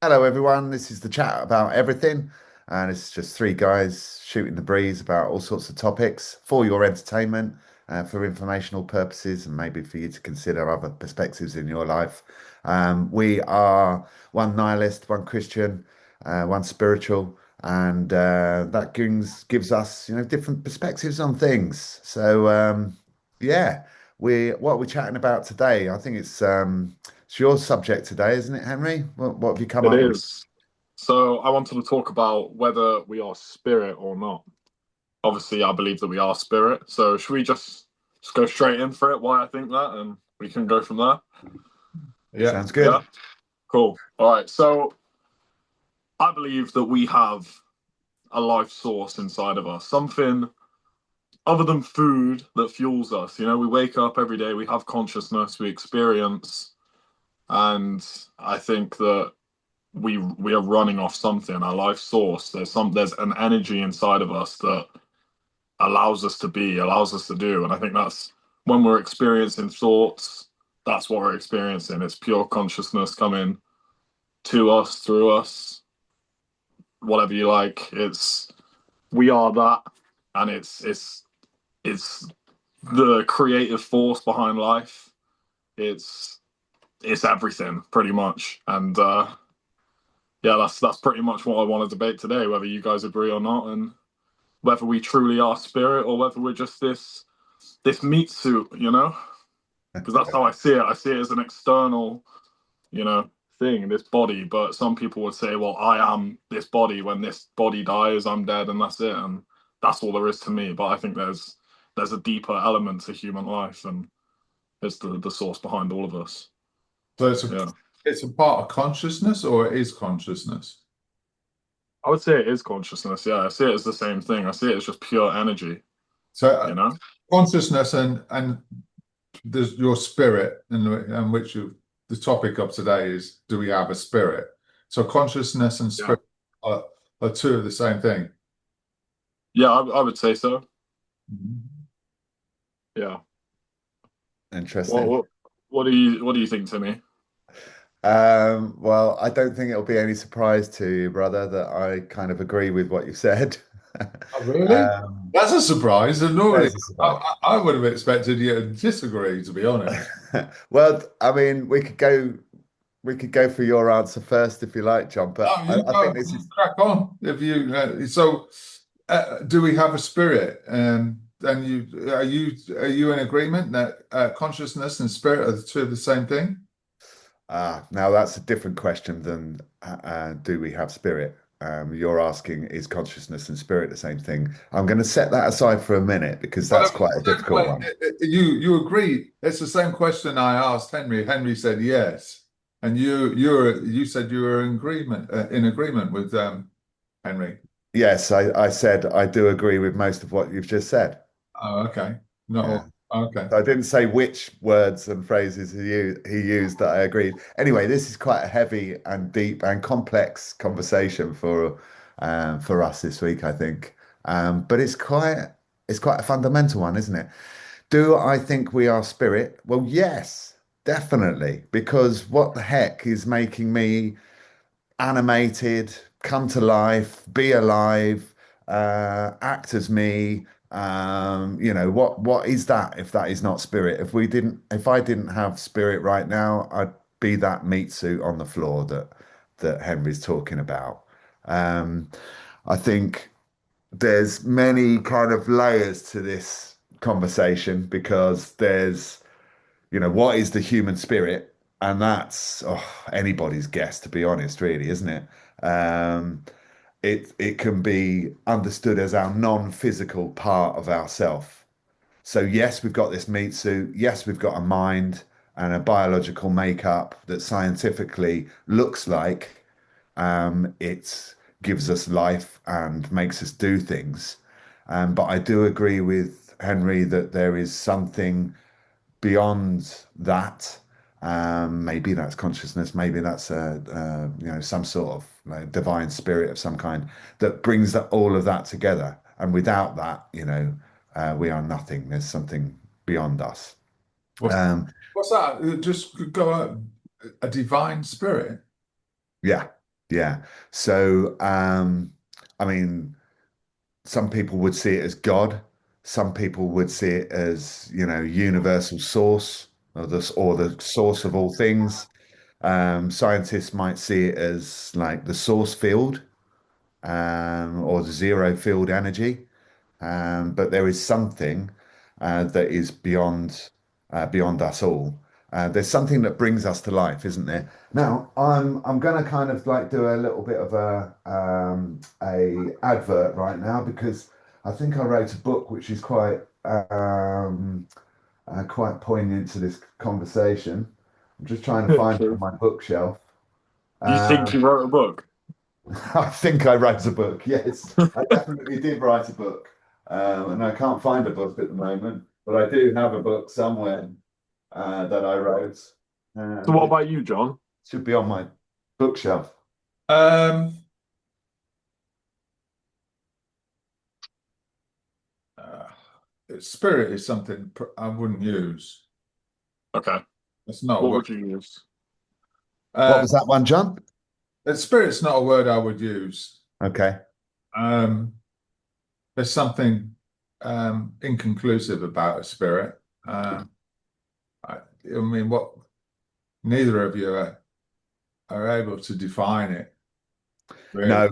Hello, everyone. This is the chat about everything, and it's just three guys shooting the breeze about all sorts of topics for your entertainment, for informational purposes, and maybe for you to consider other perspectives in your life. We are one nihilist, one Christian, one spiritual, and that gives us, different perspectives on things. Yeah, we what we're chatting about today. I think it's your subject today, isn't it, Henry? What have you come It up with? is. So I wanted to talk about whether we are spirit or not. Obviously, I believe that we are spirit. So should we just go straight in for it? Why I think that, and we can go from there. Yeah. Sounds Yeah. good. Cool. All right. So I believe that we have a life source inside of us, something other than food that fuels us. We wake up every day, we have consciousness, we experience, and I think that we are running off something, our life source. There's an energy inside of us that allows us to be, allows us to do. And I think that's when we're experiencing thoughts, that's what we're experiencing. It's pure consciousness coming to us, through us, whatever you like. It's we are that, and it's the creative force behind life. It's it's everything pretty much. And yeah, that's pretty much what I want to debate today, whether you guys agree or not, and whether we truly are spirit or whether we're just this meat suit. Because that's how I see it. I see it as an external, you know, thing, this body. But some people would say, well, I am this body. When this body dies, I'm dead, and that's it. And that's all there is to me. But I think there's a deeper element to human life, and it's the source behind all of us. So it's a Yeah, it's a part of consciousness, or it is consciousness. I would say it is consciousness. Yeah, I see it as the same thing. I see it as just pure energy. So You know. consciousness and there's your spirit, and which the topic of today is, do we have a spirit? So consciousness and Yeah. spirit are two of the same thing. Yeah, I would say so. Mhm. Yeah. What Interesting. what what do you think, Timmy? Well, I don't think it'll be any surprise to you, brother, that I kind of agree with what you said. Oh, really? Um, That's a surprise. And normally, there's a surprise. I would have expected you to disagree, to be honest. Well, I mean, we could go for your answer first if you like, John, but Oh, I, you I think go this is crack on. If you do we have a spirit? And are you in agreement that consciousness and spirit are the two of the same thing? now that's a different question than do we have spirit? You're asking, is consciousness and spirit the same thing? I'm going to set that aside for a minute because Well, that's quite a difficult wait, one. you agree? It's the same question I asked Henry. Henry said yes, and you said you were in agreement with Henry. Yes, I said I do agree with most of what you've just said. Oh, okay. Not Yeah. all. Okay. So I didn't say which words and phrases he used that I agreed. Anyway, this is quite a heavy and deep and complex conversation for us this week, I think. But it's quite a fundamental one, isn't it? Do I think we are spirit? Well, yes, definitely. Because what the heck is making me animated, come to life, be alive, act as me. What is that if that is not spirit? If I didn't have spirit right now, I'd be that meat suit on the floor that Henry's talking about. Um, I think there's many kind of layers to this conversation because what is the human spirit? And that's anybody's guess, to be honest, really, isn't it? Um, it can be understood as our non-physical part of ourself. So yes, we've got this meat suit. Yes, we've got a mind and a biological makeup that scientifically looks like it gives us life and makes us do things. But I do agree with Henry that there is something beyond that. Maybe that's consciousness, maybe that's some sort of divine spirit of some kind that brings all of that together. And without that, we are nothing. There's something beyond us. What's Um, what's that? Just go a divine spirit. yeah, Yeah. So, I mean, some people would see it as God. Some people would see it as, universal source or the source of all things. Scientists might see it as like the source field, or the zero field energy. But there is something that is beyond us all. There's something that brings us to life, isn't there? Now, I'm going to kind of like do a little bit of a advert right now because I think I wrote a book which is quite poignant to this conversation. I'm just trying to find it on True. my bookshelf. You think Uh, you wrote a book? I think I wrote a book. Yes, I definitely did write a book. And I can't find a book at the moment, but I do have a book somewhere that I wrote. So what It about you, John? should be on my bookshelf. Um, uh, Spirit is something I wouldn't use. Okay. It's not a What word. would you use? What Uh, was that one, John? Spirit's not a word I would use. Okay. Um, there's something inconclusive about a spirit. I mean, what neither of you are able to define it, really. No,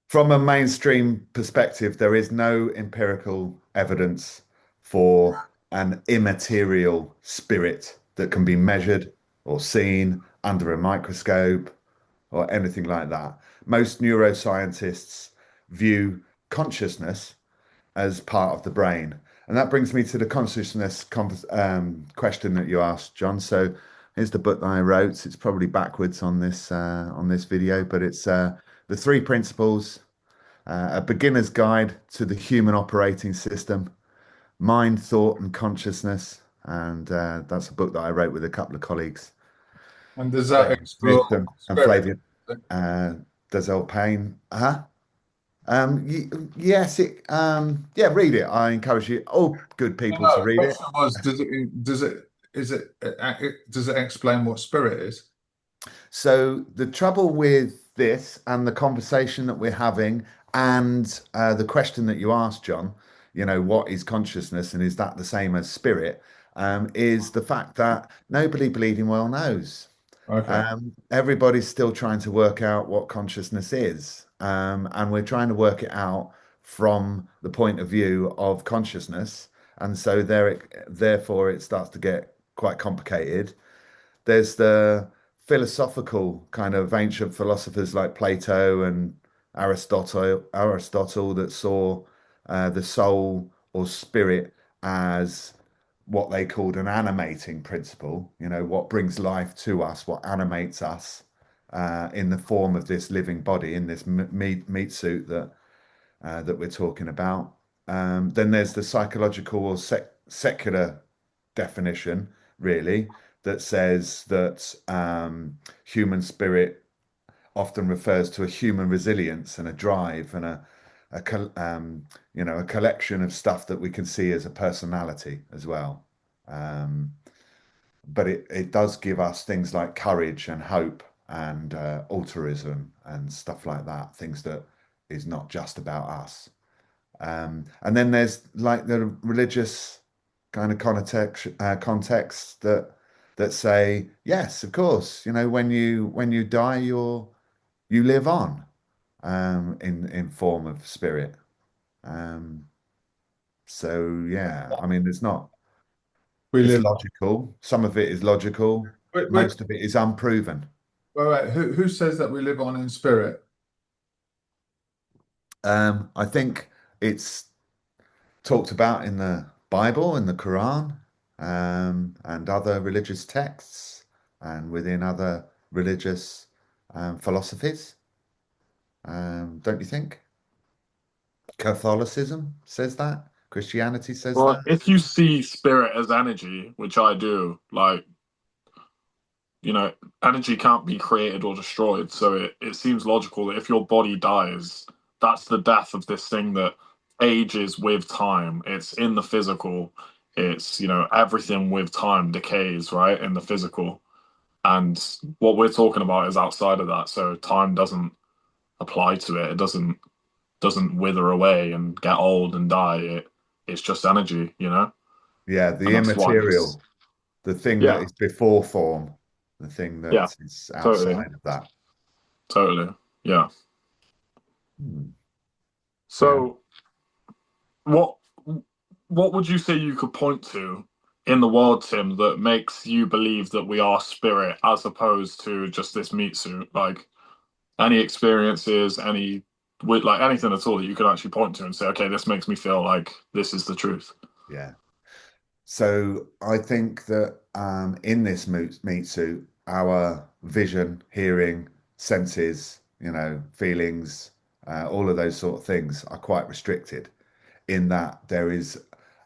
from a mainstream perspective, there is no empirical evidence for an immaterial spirit that can be measured or seen under a microscope or anything like that. Most neuroscientists view consciousness as part of the brain. And that brings me to the consciousness question that you asked, John. So here's the book that I wrote. It's probably backwards on this video, but it's the three principles, a beginner's guide to the human operating system, mind, thought, and consciousness. And that's a book that I wrote with a couple of colleagues, And does that Smith explore and spirit? Flavian Dezel Payne. Uh-huh. Yes, yeah, read it. I encourage you, all good No, people, to no, the read it. question was, does it explain what spirit is? So the trouble with this and the conversation that we're having and the question that you asked, John, what is consciousness and is that the same as spirit? Is the fact that nobody bleeding well knows. Okay. Everybody's still trying to work out what consciousness is. And we're trying to work it out from the point of view of consciousness. And so therefore, it starts to get quite complicated. There's the philosophical kind of ancient philosophers like Plato and Aristotle that saw the soul or spirit as what they called an animating principle, what brings life to us, what animates us in the form of this living body, in this meat suit that we're talking about. Then there's the psychological or secular definition, really, that says that human spirit often refers to a human resilience and a drive and a collection of stuff that we can see as a personality as well. Um, but it does give us things like courage and hope and altruism and stuff like that, things that is not just about us. And then there's like the religious kind of context that say, yes, of course, when you die, you live on in form of spirit. Um, so yeah, I mean, We it's live. logical. Some of it is logical. Wait, Most of it is unproven. wait. Who says that we live on in spirit? I think it's talked about in the Bible and the Quran, and other religious texts and within other religious philosophies. Don't you think? Catholicism says that. Christianity says Well, that. if you see spirit as energy, which I do, like, you know, energy can't be created or destroyed. So it seems logical that if your body dies, that's the death of this thing that ages with time. It's in the physical. It's, everything with time decays, right? In the physical. And what we're talking about is outside of that. So time doesn't apply to it. It doesn't wither away and get old and die. It's just energy, you know? Yeah, And the that's why it's immaterial, the thing that yeah, is before form, the thing yeah, that is totally, outside of that. totally. Yeah. Hmm. Yeah. So what what would you say you could point to in the world, Tim, that makes you believe that we are spirit as opposed to just this meat suit? Like any experiences, any with like anything at all that you can actually point to and say, okay, this makes me feel like this is the truth. Yeah. So I think that in this meat suit, our vision, hearing, senses, feelings, all of those sort of things are quite restricted in that there is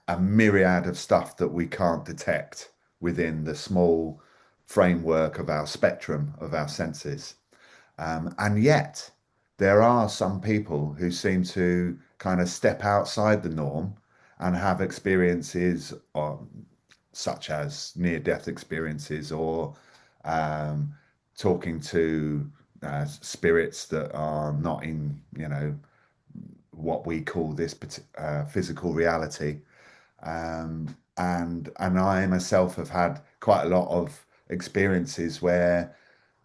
a myriad of stuff that we can't detect within the small framework of our spectrum of our senses. And yet, there are some people who seem to kind of step outside the norm and have experiences such as near-death experiences or um, talking to spirits that are not in, what we call this physical reality. And I myself have had quite a lot of experiences where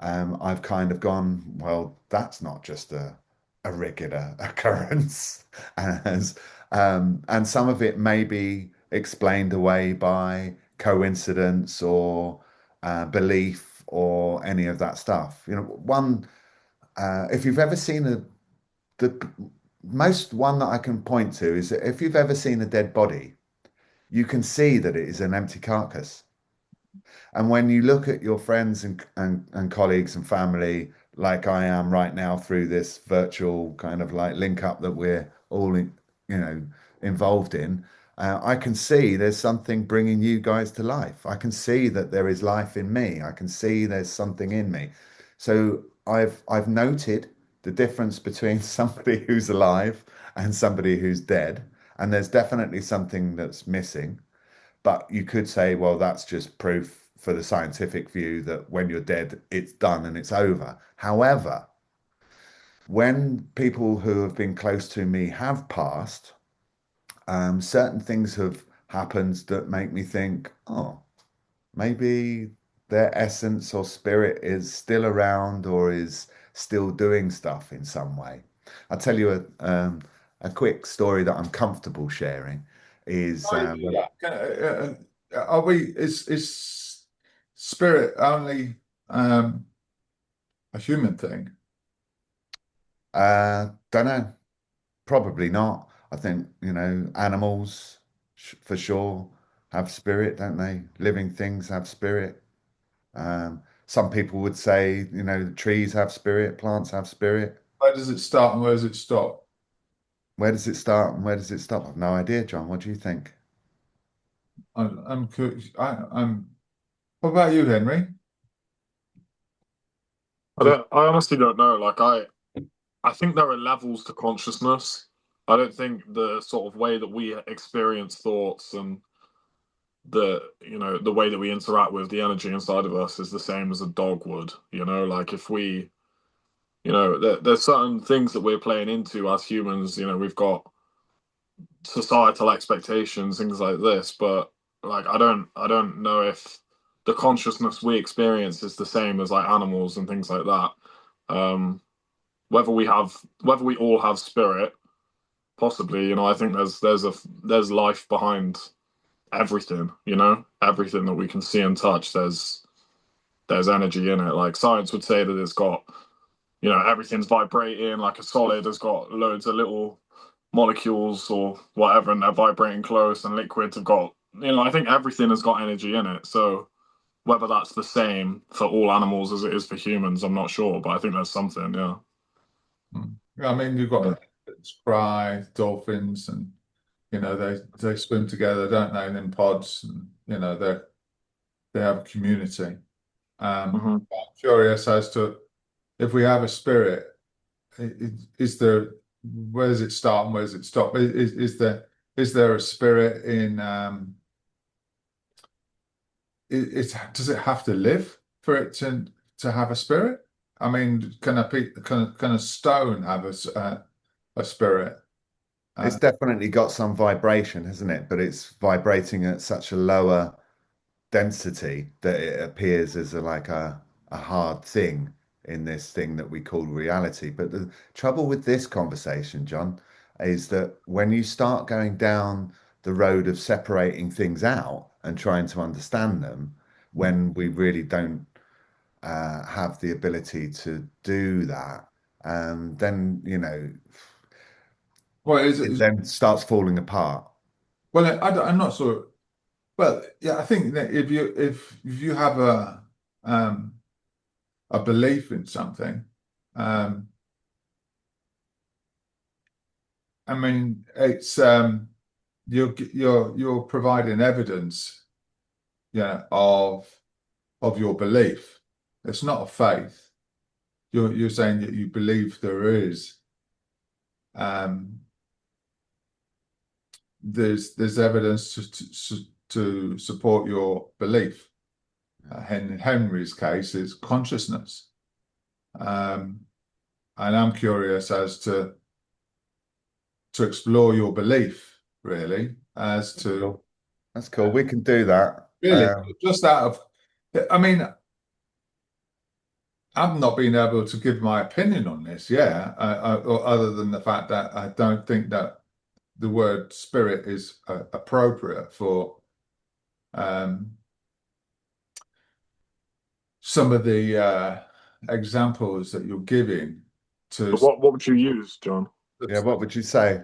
I've kind of gone, well, that's not just a regular occurrence, as and some of it may be explained away by coincidence or belief or any of that stuff. If you've ever seen the most one that I can point to is that if you've ever seen a dead body, you can see that it is an empty carcass. And when you look at your friends and colleagues and family, like I am right now through this virtual kind of like link up that we're all you know, involved in, I can see there's something bringing you guys to life. I can see that there is life in me. I can see there's something in me. So I've noted the difference between somebody who's alive and somebody who's dead, and there's definitely something that's missing. But you could say, well, that's just proof for the scientific view that when you're dead, it's done and it's over. However, when people who have been close to me have passed, certain things have happened that make me think, oh, maybe their essence or spirit is still around or is still doing stuff in some way. I'll tell you a quick story that I'm comfortable sharing is Why do that? Are we, is spirit only a human thing? don't know. Probably not. I think, animals for sure have spirit, don't they? Living things have spirit. Some people would say, trees have spirit, plants have spirit. Where does it start and where does it stop? Where does it start and where does it stop? I've no idea, John. What do you think? I'm curious. What about you, Henry? Does, I honestly don't know. I think there are levels to consciousness. I don't think the sort of way that we experience thoughts and the way that we interact with the energy inside of us is the same as a dog would. Like if we, there's certain things that we're playing into as humans. We've got societal expectations, things like this, but like I don't know if the consciousness we experience is the same as like animals and things like that. Um, whether we all have spirit, possibly. I think there's life behind everything. Everything that we can see and touch. There's energy in it. Like science would say that it's got, everything's vibrating. Like a solid has got loads of little molecules or whatever, and they're vibrating close. And liquids have got, I think everything has got energy in it. So whether that's the same for all animals as it is for humans, I'm not sure, but I think there's something. Yeah. I mean, you've got Yeah. elephants, cry, dolphins, and they swim together, don't they? And in pods, and they have a community. Hmm. I'm curious as to if we have a spirit, is there, where does it start and where does it stop? Is there a spirit in does it have to live for it to have a spirit? I mean, can a stone have a spirit? It's Uh, definitely got some vibration, hasn't it? But it's vibrating at such a lower density that it appears as a hard thing in this thing that we call reality. But the trouble with this conversation, John, is that when you start going down the road of separating things out and trying to understand them, when we really don't have the ability to do that, then well, it then starts falling apart. well, I'm not sure. Well, yeah, I think that if you have a belief in something, um, I mean, it's you're providing evidence, yeah, of your belief. It's not a faith. You're saying that you believe there is um, there's evidence to support your belief. In Henry's case, is consciousness, um, and I'm curious as to explore your belief really as That's to cool. That's cool. We can do that. really just out of. I mean, I've not been able to give my opinion on this, yeah, other than the fact that I don't think that the word spirit is appropriate for um, some of the examples that you're giving to. So what would you use, John? Yeah, what would you say?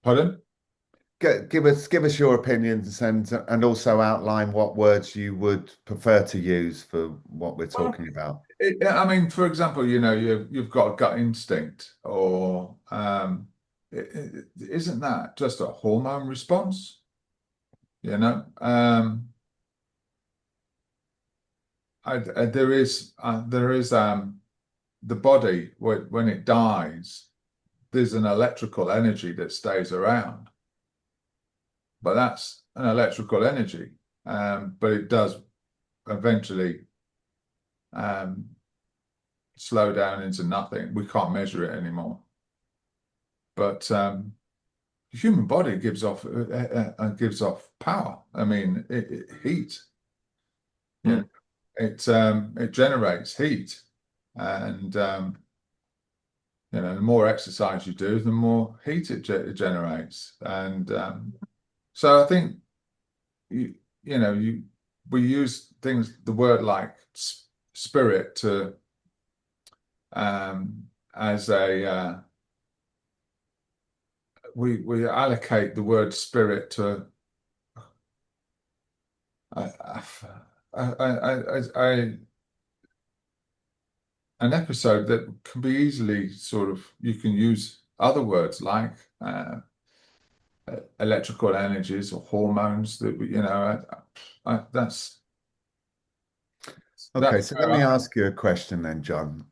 Pardon? Give us your opinions and also outline what words you would prefer to use for what we're Well, talking about. I mean, for example, you've got a gut instinct, or isn't that just a hormone response? You know, there is the body when it dies, there's an electrical energy that stays around, but that's an electrical energy, but it does eventually um, slow down into nothing. We can't measure it anymore, but the human body gives off power. I mean, heat. You Hmm. know, it generates heat, and the more exercise you do, the more heat it generates. And so I think you you know you we use the word like spirit to as a we allocate the word spirit to I, I, an episode that can be easily sort of, you can use other words like electrical energies or hormones that that's Okay, so let where me ask you a question then, John.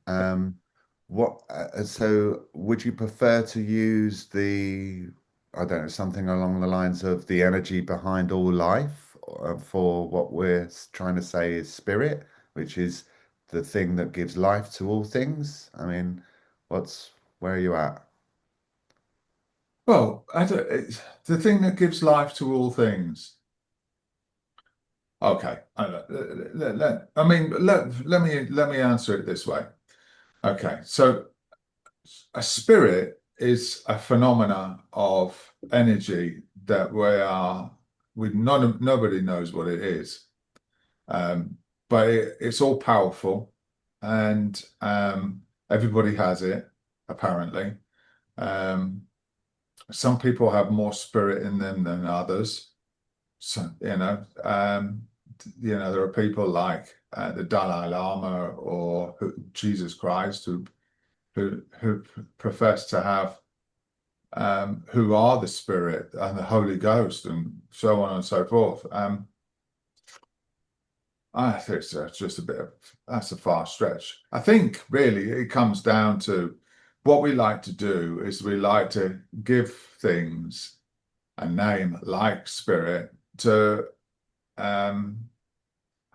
So would you prefer to use I don't know, something along the lines of the energy behind all life for what we're trying to say is spirit, which is the thing that gives life to all things? I mean, where are you at? well, the thing that gives life to all things. Okay, let me answer it this way. Okay, so a spirit is a phenomena of energy that nobody knows what it is, but it's all powerful, and everybody has it apparently. Um, some people have more spirit in them than others. So there are people like the Dalai Lama or Jesus Christ who profess to have who are the Spirit and the Holy Ghost and so on and so forth. I think it's just that's a far stretch. I think really it comes down to what we like to do is we like to give things a name like spirit to um,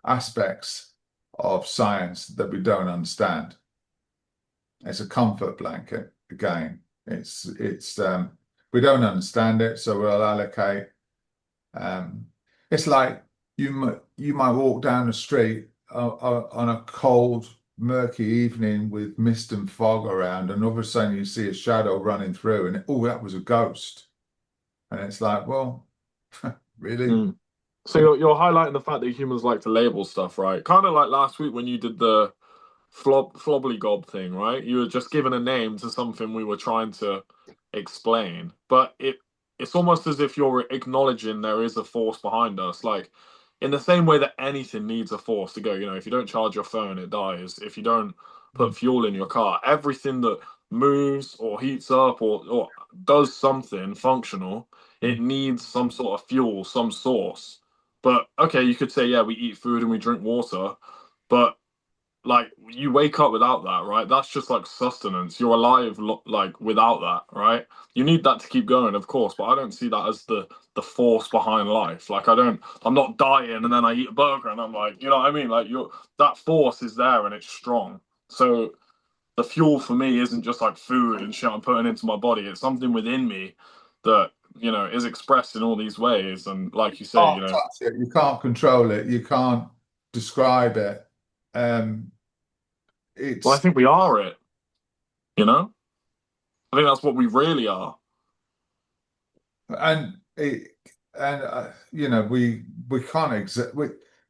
aspects of science that we don't understand. It's a comfort blanket again. It's we don't understand it, so we'll allocate. Um, it's like you might walk down the street on a cold, murky evening with mist and fog around, and all of a sudden you see a shadow running through, and oh, that was a ghost. And it's like, well, really? Mm. So you're highlighting the fact that humans like to label stuff, right? Kind of like last week when you did the flobbly gob thing, right? You were just giving a name to something we were trying to explain, but it's almost as if you're acknowledging there is a force behind us, like in the same way that anything needs a force to go. You know, if you don't charge your phone, it dies. If you don't put fuel in your car, everything that moves or heats up or does something functional, it needs some sort of fuel, some source. But okay, you could say, yeah, we eat food and we drink water, but like you wake up without that, right? That's just like sustenance. You're alive like without that, right? You need that to keep going, of course, but I don't see that as the force behind life. Like I'm not dying and then I eat a burger and I'm like, you know what I mean? Like you're that force is there and it's strong. So the fuel for me isn't just like food and shit I'm putting into my body. It's something within me that, is expressed in all these ways. And like you say, Can't touch it. You can't control it. You can't describe it. Um, well, I it's think we are it, you know? I think that's what we really are. and it and we can't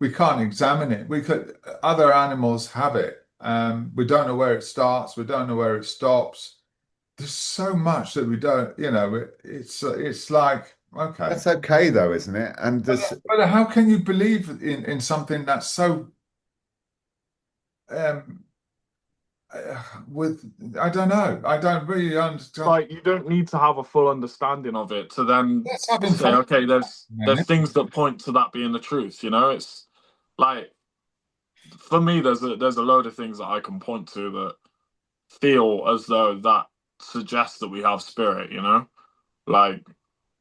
we can't examine it. We could other animals have it. We don't know where it starts. We don't know where it stops. There's so much that we don't. It's like okay, That's okay though, isn't it? And there's but how can you believe in something that's so um with I don't know. I don't really understand. Like you don't need to have a full understanding of it to then Let's have say, faith okay, in there's it. things that point to that being the truth. It's like for me, there's a load of things that I can point to that feel as though that suggests that we have spirit. Like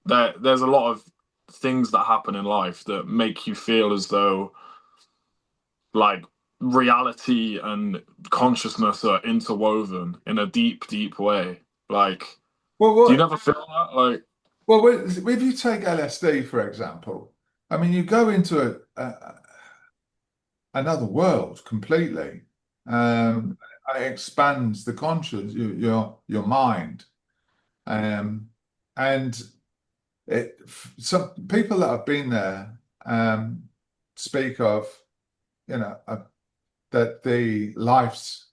there's a lot of things that happen in life that make you feel as though like reality and consciousness are interwoven in a deep, deep way. Like, Well, do you what? never feel that? Like, Well, if you take LSD, for example, I mean, you go into another world completely, mm, and it expands the conscious, your mind, um, and some people that have been there speak of, you know, that the lives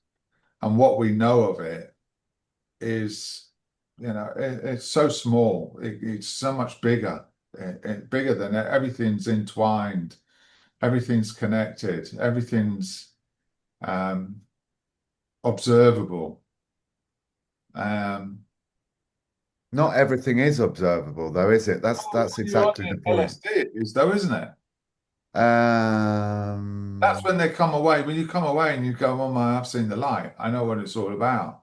and what we know of it is, it's so small. It's so much bigger, bigger than everything's entwined, everything's connected, everything's um, observable. Um, not everything is observable though, is it? That's you on exactly the point. LSD it is though, isn't it? That's Um, when they come away. When you come away and you go, "Oh my, I've seen the light. I know what it's all about."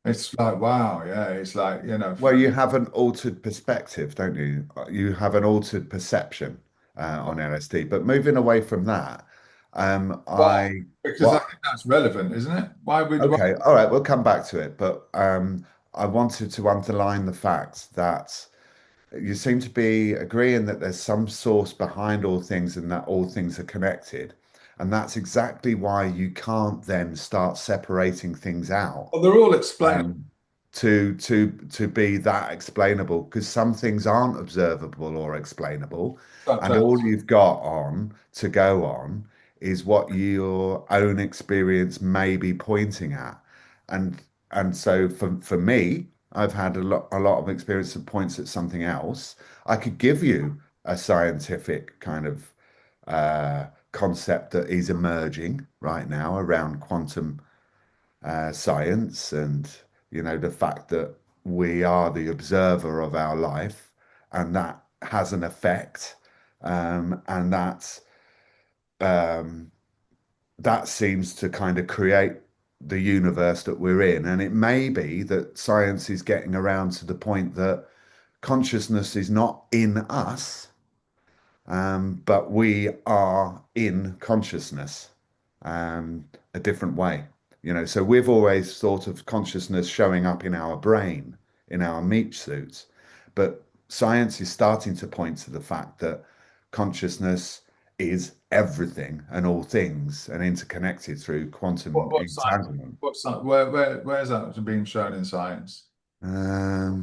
It's like, wow, yeah. It's like, well, you have an altered perspective, don't you? You have an altered perception on LSD. But moving away from that, why? I Because I what think that's relevant, isn't it? Why okay, all right, we'll come back to it. But I wanted to underline the fact that you seem to be agreeing that there's some source behind all things and that all things are connected. And that's exactly why you can't then start separating things out well, they're all explained. um, to be that explainable because some things aren't observable or explainable, Such and as, all you've got on to go on is what your own experience may be pointing at. And so for me, I've had a lot of experience that points at something else. I could give you a scientific kind of concept that is emerging right now around quantum science and the fact that we are the observer of our life and that has an effect and um, that seems to kind of create the universe that we're in. And it may be that science is getting around to the point that consciousness is not in us, but we are in consciousness, a different way. So we've always thought of consciousness showing up in our brain, in our meat suits, but science is starting to point to the fact that consciousness is everything and all things and interconnected through quantum What science? entanglement. What science? Where's that being shown in science? I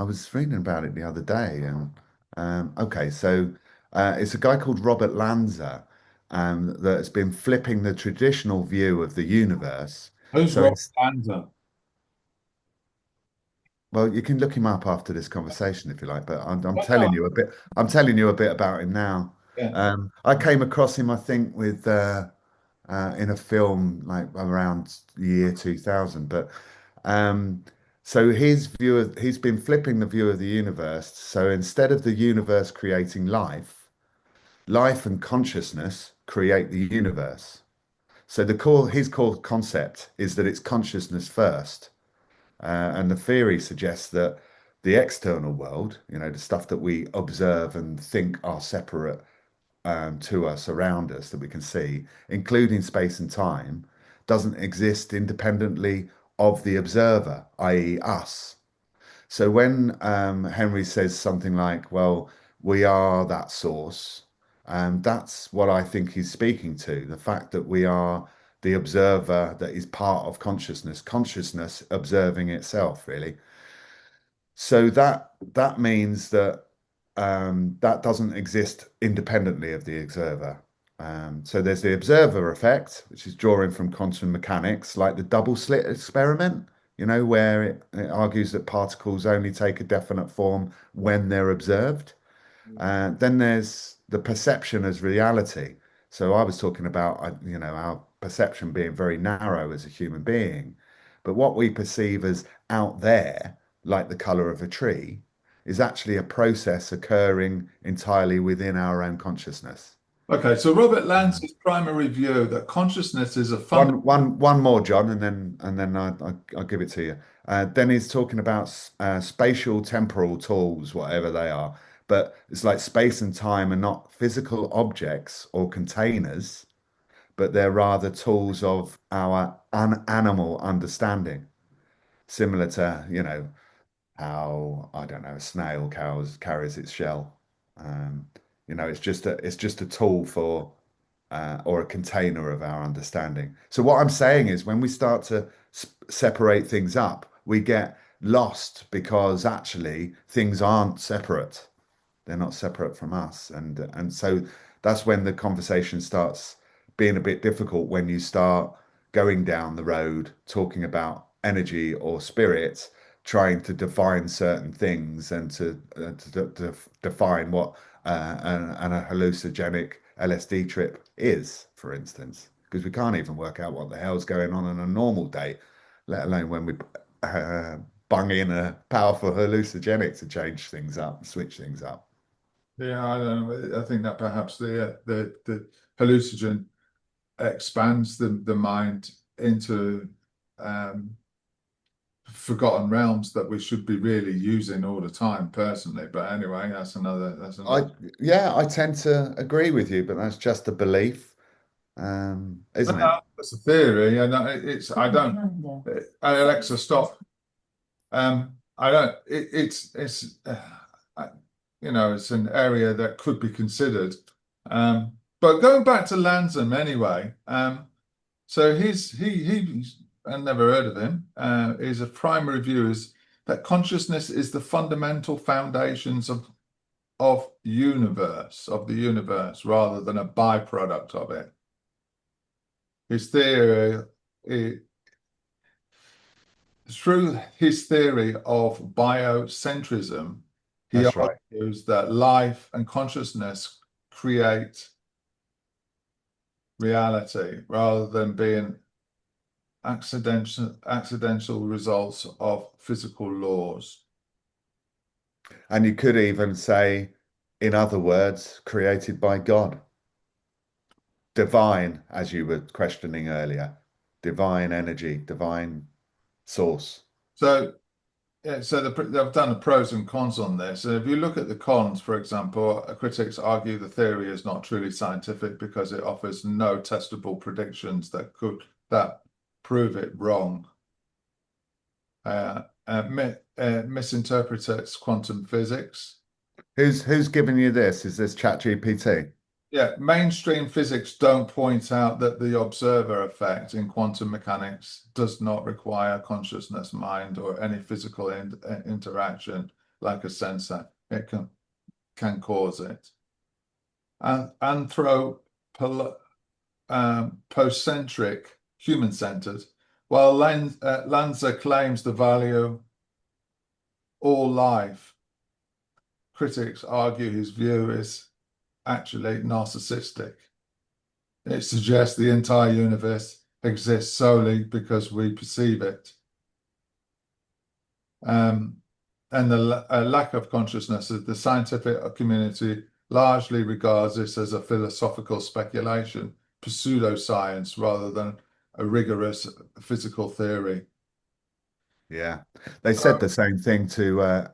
was reading about it the other day, and okay, so it's a guy called Robert Lanza, that has been flipping the traditional view of the universe. Who's So Rob it's Lanza? well, you can look him up after this conversation if you like, but I'm Oh, no, telling you a bit. I'm telling you a bit about him now. yeah. I came across him, I think, with in a film like around the year 2000. But um, so he's been flipping the view of the universe. So instead of the universe creating life, life and consciousness create the universe. So his core concept is that it's consciousness first. And the theory suggests that the external world, the stuff that we observe and think are separate to us, around us, that we can see, including space and time, doesn't exist independently of the observer, i.e., us. So when Henry says something like, well, we are that source, that's what I think he's speaking to, the fact that we are the observer that is part of consciousness, consciousness observing itself, really. So that means that that doesn't exist independently of the observer. So there's the observer effect, which is drawing from quantum mechanics, like the double slit experiment, where it argues that particles only take a definite form when they're observed. Then there's the perception as reality. So I was talking about, our perception being very narrow as a human being, but what we perceive as out there, like the color of a tree, is actually a process occurring entirely within our own consciousness. Okay, so Robert Lanza's primary view that consciousness is a fundamental. One more, John, and then I'll give it to you. Then he's talking about spatial temporal tools, whatever they are. But it's like space and time are not physical objects or containers, but they're rather tools of our animal understanding, similar to, how, I don't know, a snail carries its shell. Um, it's just a tool for or a container of our understanding. So what I'm saying is when we start to separate things up, we get lost because actually things aren't separate. They're not separate from us. And so that's when the conversation starts being a bit difficult, when you start going down the road talking about energy or spirit, trying to define certain things and to define what a hallucinogenic LSD trip is, for instance, because we can't even work out what the hell's going on a normal day, let alone when we uh, bung in a powerful hallucinogenic to change things up, switch things up. Yeah, I don't know. I think that perhaps the hallucinogen expands the mind into um, forgotten realms that we should be really using all the time, personally. But anyway, that's another. I yeah, I tend to agree with you, but that's just a belief, No, isn't it? no, that's a theory, and it's I don't. Alexa, stop. I don't. It's I- it's an area that could be considered. But going back to Lanzam anyway. So he's I never heard of him. His primary view is that consciousness is the fundamental foundations of the universe, rather than a byproduct of it. His theory, eh, through his theory of biocentrism, he That's right. argues that life and consciousness create reality rather than being accidental results of physical laws. And you could even say, in other words, created by God, divine, as you were questioning earlier, divine energy, divine source. So Yeah, so they've done the pros and cons on this. And if you look at the cons, for example, critics argue the theory is not truly scientific because it offers no testable predictions that prove it wrong. Misinterprets quantum physics. Who's giving you this? Is this ChatGPT? Yeah, mainstream physics don't point out that the observer effect in quantum mechanics does not require consciousness, mind, or any physical interaction like a sensor. It can cause it. And anthropocentric, human-centered, while Lanza claims the value all life, critics argue his view is actually narcissistic. It suggests the entire universe exists solely because we perceive it. And the lack of consciousness of the scientific community largely regards this as a philosophical speculation, pseudoscience, rather than a rigorous physical theory. Yeah, they said the same thing to a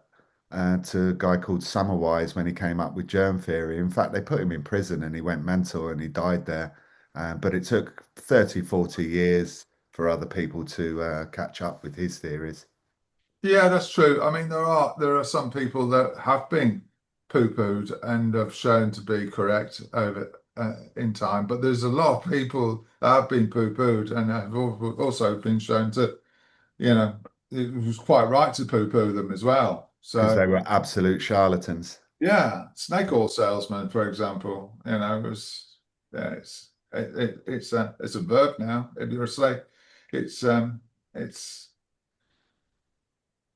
guy called Semmelweis when he came up with germ theory. In fact, they put him in prison and he went mental and he died there. But it took 30, 40 years for other people to catch up with his theories. Yeah, that's true. I mean, there are some people that have been poo-pooed and have shown to be correct over in time, but there's a lot of people that have been poo-pooed and have also been shown to, it was quite right to poo-poo them as well. Because So they were absolute charlatans. yeah, snake oil salesman, for example, was yeah, it's a verb now. If you're a slave, it's it's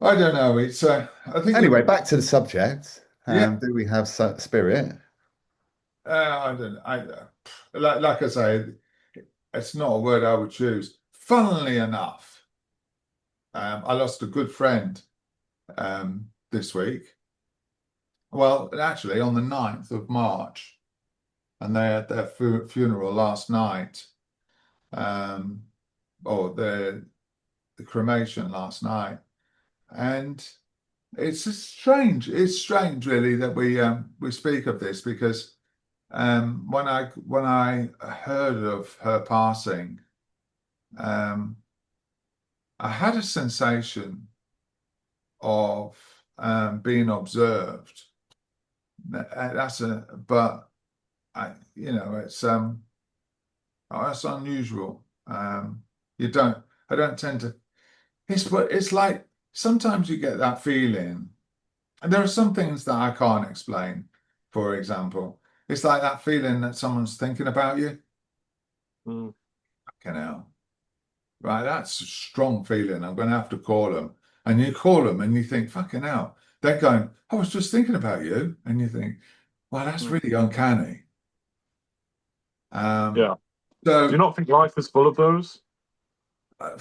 I don't know. I think Anyway, back to the subject. yeah. Do we have spirit? I don't. Like I say, it's not a word I would choose. Funnily enough, I lost a good friend this week. Well, actually, on the 9th of March, and they had their funeral last night, um, or the cremation last night, and it's just strange. It's strange, really, that we speak of this because. When I heard of her passing, um, I had a sensation of being observed. But it's unusual. You don't, I don't tend to. It's like sometimes you get that feeling, and there are some things that I can't explain. For example, it's like that feeling that someone's thinking about you. Mm. You know, right? That's a strong feeling. I'm going to have to call them. And you call them and you think, fucking hell. They're going, I was just thinking about you. And you think, well, that's Mm. really uncanny. Yeah. Do you So, not think life is full of those? uh,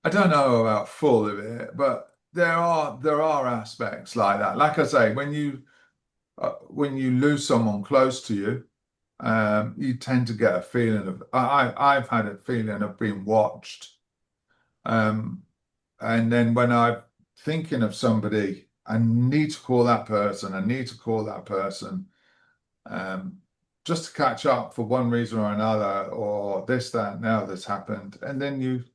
I don't know about full of it, but there are aspects like that. Like I say, when you lose someone close to you, you tend to get a feeling of I've had a feeling of being watched. Um, and then when I'm thinking of somebody, I need to call that person, I need to call that person, um, just to catch up for one reason or another, or this, that, now that's happened. And then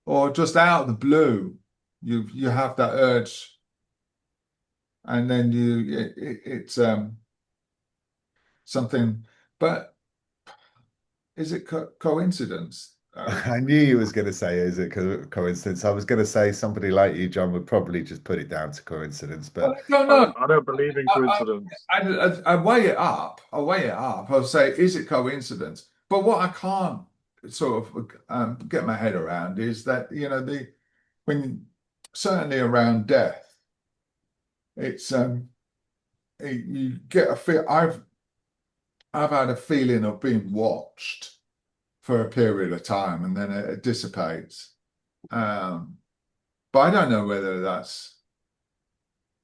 or just out of the blue, you have that urge, and then it's something. But is it coincidence? I knew you was going to say, is it coincidence? I was going to say somebody like you, John, would probably just put it down to coincidence, Well, but I don't know. I don't believe in coincidence. I weigh it up. I weigh it up. I'll say, is it coincidence? But what I can't sort of get my head around is that when certainly around death, it's you get a feel. I've had a feeling of being watched for a period of time, and then it dissipates. Um, but I don't know whether that's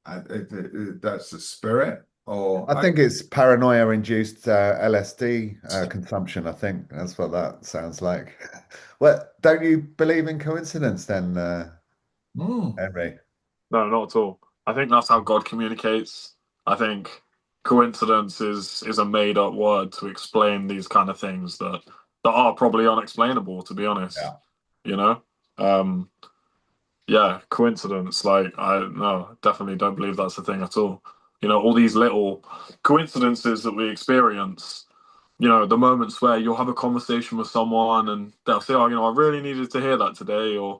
the spirit. or I think it's paranoia-induced LSD consumption. I think that's what that sounds like. Well, don't you believe in coincidence then, Hmm. Henry? No, not at all. I think that's how God communicates. I think coincidence is a made up word to explain these kind of things that are probably unexplainable, to be honest. Yeah. You know? Um, yeah, coincidence. Like, I no, definitely don't believe that's a thing at all. All these little coincidences that we experience, the moments where you'll have a conversation with someone and they'll say, oh, I really needed to hear that today. Or,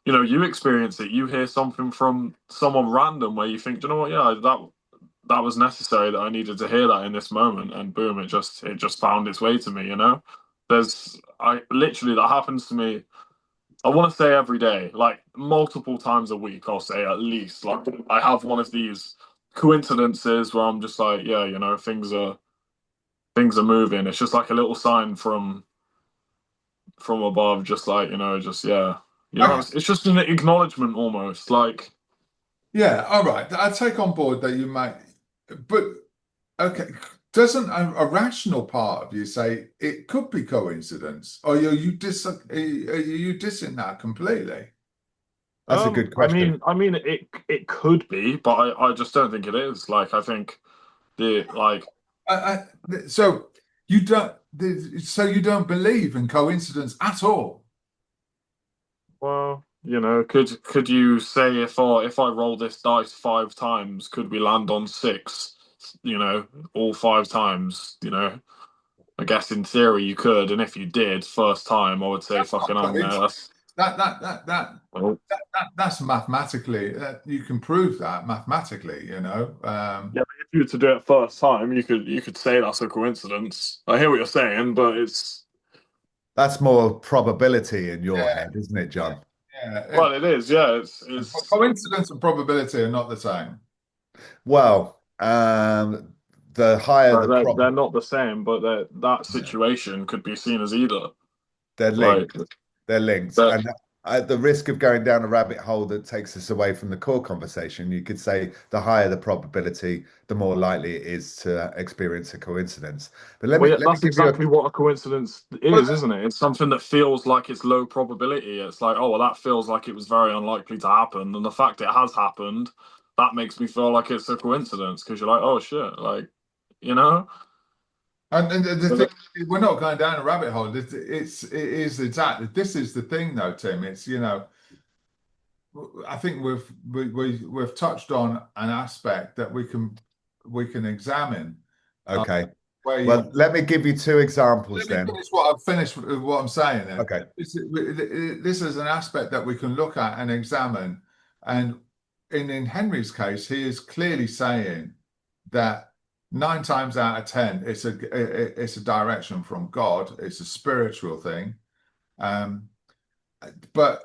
you experience it, you hear something from someone random where you think, "Do you know what? Yeah, that was necessary, that I needed to hear that in this moment." And boom, it just found its way to me. I literally, that happens to me. I want to say every day, like multiple times a week, I'll say at least. Like, I have one of these coincidences where I'm just like, yeah, things are moving. It's just like a little sign from above, just like, just yeah. Okay. It's just an acknowledgement almost. Like, Yeah. All right. I take on board that you might, but okay. Doesn't a rational part of you say it could be coincidence, or are you dissing that completely? That's a good I question. mean, it could be, but I just don't think it is. Like, I think the like So you don't. So you don't believe in coincidence at all? well, could you say if I roll this dice 5 times, could we land on six? All 5 times. I guess in theory you could, and if you did first time, I would say That's not fucking hell, yeah, coincidence. that's That that that that well, that's mathematically. You can prove that mathematically. yeah. But if you were to do it first time, you could say that's a coincidence. I hear what you're saying, but it's That's more probability in your Yeah, head, isn't it, yeah, John? yeah. well, it is, yeah. It's But it's coincidence and probability are not the same. Well, the higher the they're prob not the same, but that situation could be seen as either. they're Like linked. They're linked. that. And at the risk of going down a rabbit hole that takes us away from the core conversation, you could say the higher the probability, the more likely it is to experience a coincidence. But let Well, me yeah, let me that's give you a exactly what a coincidence Well, is, isn't it? It's something that feels like it's low probability. It's like, oh, well, that feels like it was very unlikely to happen, and the fact it has happened, that makes me feel like it's a coincidence because you're like, oh shit, like, you know. and the thing, But we're not going down a rabbit hole. It is exactly this is the thing, though, Tim. I think we've touched on an aspect that we can examine okay. where you. Well, let me give you two Let examples me then. finish what I've finished with what I'm saying then. Okay. This is an aspect that we can look at and examine. And in Henry's case, he is clearly saying that 9 times out of 10, it's a direction from God. It's a spiritual thing. Um, but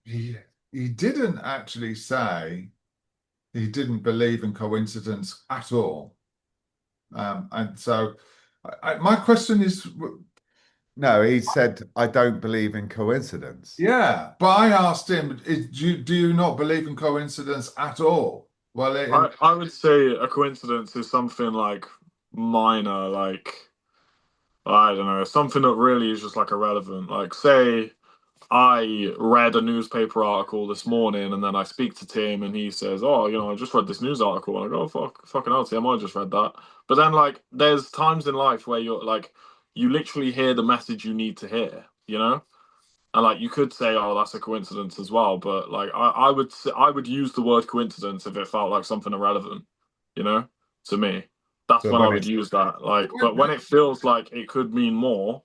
he didn't actually say he didn't believe in coincidence at all. And so my question is, No, he said, I don't believe in coincidence. yeah, but I asked him, do you not believe in coincidence at all? Well, I would say a coincidence is something like minor, like I don't know, something that really is just like irrelevant. Like, say I read a newspaper article this morning, and then I speak to Tim, and he says, "Oh, I just read this news article." And I go, "Oh, fucking hell, Tim, I just read that." But then, like, there's times in life where you're like, you literally hear the message you need to hear. And like, you could say, "Oh, that's a coincidence as well," but like, I would use the word coincidence if it felt like something irrelevant, you know, to me. That's But when I when would it's use that. Like, but when it feels like it could mean more,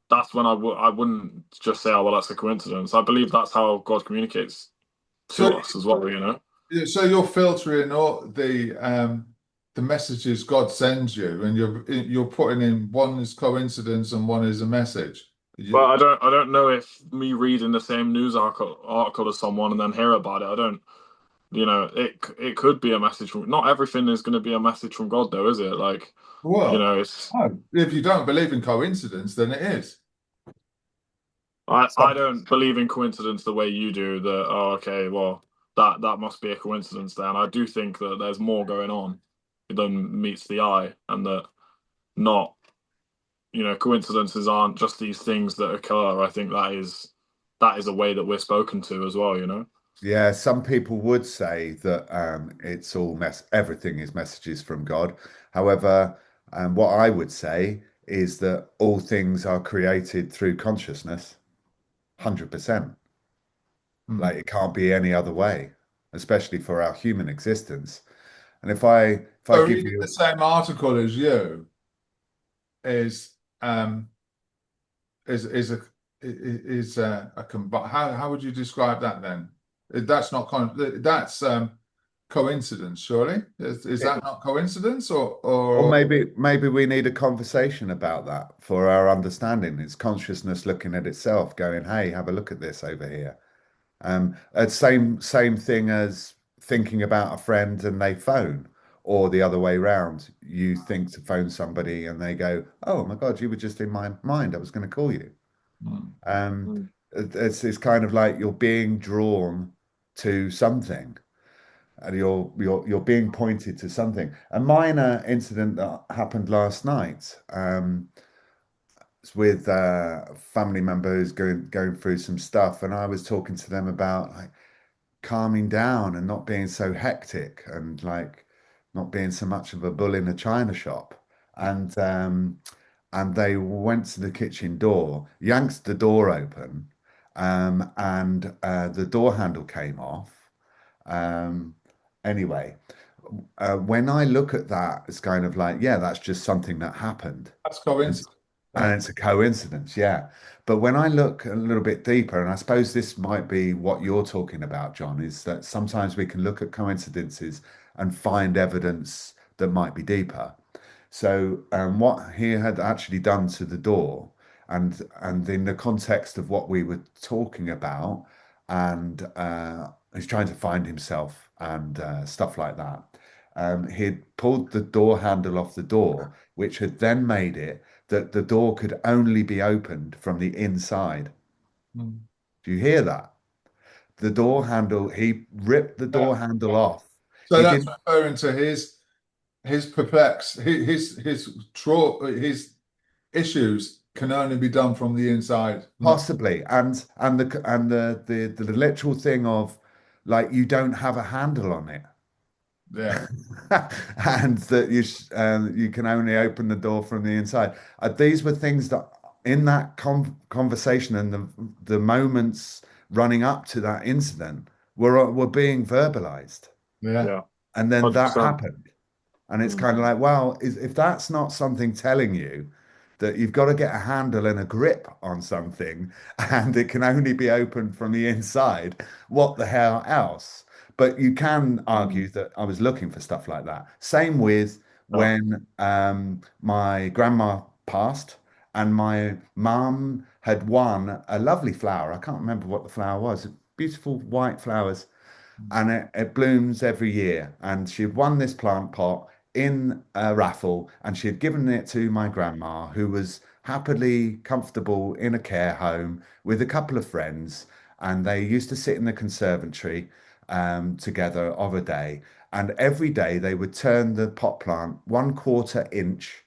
that's when I wouldn't just say, oh, well, that's a coincidence. I believe that's how God communicates so to us as well. so you're filtering all the messages God sends you, and you're putting in one is coincidence and one is a message. But You, I don't know if me reading the same news article as someone and then hear about it. I don't. It could be a message from. Not everything is going to be a message from God, though, is it? Like, well, it's. no. If you don't believe in coincidence, then it is. I don't believe in coincidence the way you do. That, oh, okay, well, that must be a coincidence. Then I do think that there's more going on. than meets the eye, and that not, coincidences aren't just these things that occur. I think that is a way that we're spoken to as well, you know? Yeah, some people would say that it's all everything is messages from God. However, what I would say is that all things are created through consciousness, 100%. Hmm. Like it can't be any other way, especially for our human existence. And if I So give reading the you same article as you is um is a how would you describe that then? That's not that's coincidence, surely. Is it, that not coincidence or or maybe we need a conversation about that for our understanding. It's consciousness looking at itself, going, "Hey, have a look at this over here." Same thing as thinking about a friend and they phone, or the other way round. You think to phone somebody and they go, "Oh my God, you were just in my mind. I was going to call you." Hmm. Um, Mm. it's kind of like you're being drawn to something, and you're being pointed to something. A minor incident that happened last night. It's with a family member who's going through some stuff, and I was talking to them about like calming down and not being so hectic and like not being so much of a bull in a china shop. And they went to the kitchen door, yanked the door open, and the door handle came off. Um, anyway, when I look at that, it's kind of like, yeah, that's just something that happened. that's And coincidence? and Yeah. it's a coincidence, yeah. But when I look a little bit deeper, and I suppose this might be what you're talking about, John, is that sometimes we can look at coincidences and find evidence that might be deeper. So, what he had actually done to the door, and in the context of what we were talking about, and he's trying to find himself and stuff like that. He'd pulled the door handle off the door, which had then made it that the door could only be opened from the inside. Hmm. Do you hear that? The door handle, he ripped the Yeah. door handle off. So He that's didn't referring to his perplex his issues can only be done from the inside, not possibly, and the literal thing of like you don't have a handle on it. yeah. And that you can only open the door from the inside. These were things that in that conversation and the moments running up to that incident were being verbalized, Yeah. Yeah, and then that 100%. happened. And it's Mm. kind of like, well, if that's not something telling you that you've got to get a handle and a grip on something and it can only be opened from the inside, what the hell else? But you can argue Mm. that I was looking for stuff like that. Same with Yeah. when my grandma passed and my mum had won a lovely flower. I can't remember what the flower was. Beautiful white flowers, and it blooms every year. And she had won this plant pot in a raffle, and she had given it to my grandma, who was happily comfortable in a care home with a couple of friends. And they used to sit in the conservatory together of a day. And every day they would turn the pot plant 1/4 inch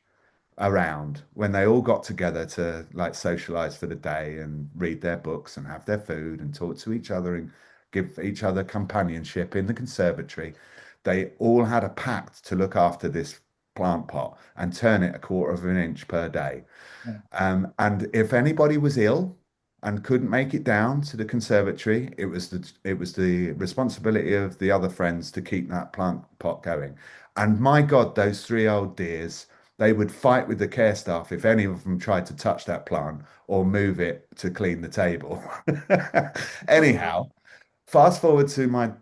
around when they all got together to like socialize for the day and read their books and have their food and talk to each other and give each other companionship in the conservatory. They all had a pact to look after this plant pot and turn it 1/4 of an inch per day. And if anybody was ill and couldn't make it down to the conservatory, it was the responsibility of the other friends to keep that plant pot going. And my God, those three old dears, they would fight with the care staff if any of them tried to touch that plant or move it to clean the table. Anyhow, fast forward to my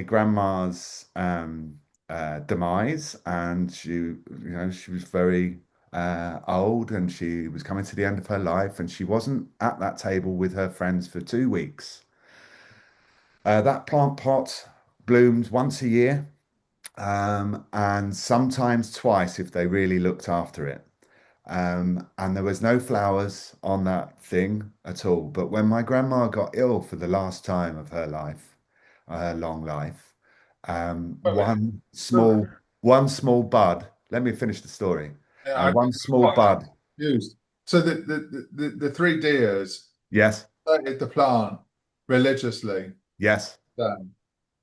grandma's demise, and she was very old, and she was coming to the end of her life, and she wasn't at that table with her friends for 2 weeks. That plant pot bloomed once a year, and sometimes twice if they really looked after it. And there was no flowers on that thing at all. But when my grandma got ill for the last time of her life, her long life, But one so small one small bud. Let me finish the story. Yeah, I One small quite bud. confused. So the three deers Yes, planted the plant religiously, yes, and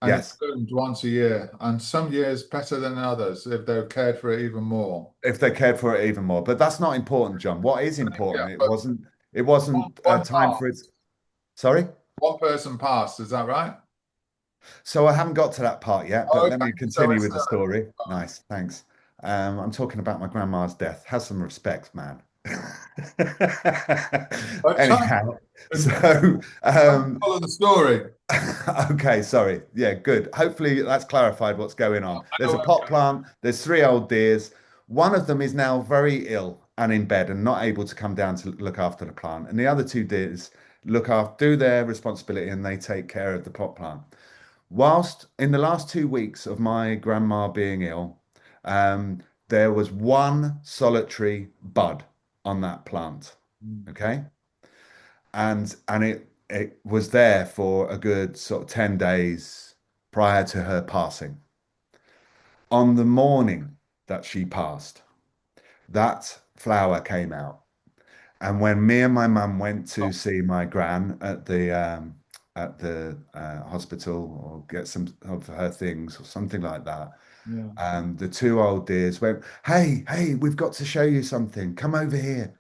it yes. bloomed once a year, and some years better than others if they cared for it even more. If they cared for it even more. But that's not important, John. What is important, Yeah, but it wasn't one time for it. Sorry? one person passed, is that right? So I haven't got to that part yet, Oh, but let okay. me So continue it's with the story. fine. Nice, thanks. I'm talking about my grandma's death. Have some respect, man. Okay. Anyhow, And so follow the story. okay, sorry. Yeah, good. Hopefully that's clarified what's going on. I There's know a where pot plant, there's three old deers. One of them is now very ill and in bed and not able to come down to look after the plant. And the other two deers look after, do their responsibility and they take care of the pot plant. Whilst in the last 2 weeks of my grandma being ill, um, there was one solitary bud on that plant. I'm- Okay. And it was there for a good sort of 10 days prior to her passing. On the morning that she passed, that flower came out. And when me and my mum went to Oh, see my gran at the hospital or get some of her things or something like that, yeah. the two old dears went, "Hey, hey, we've got to show you something. Come over here."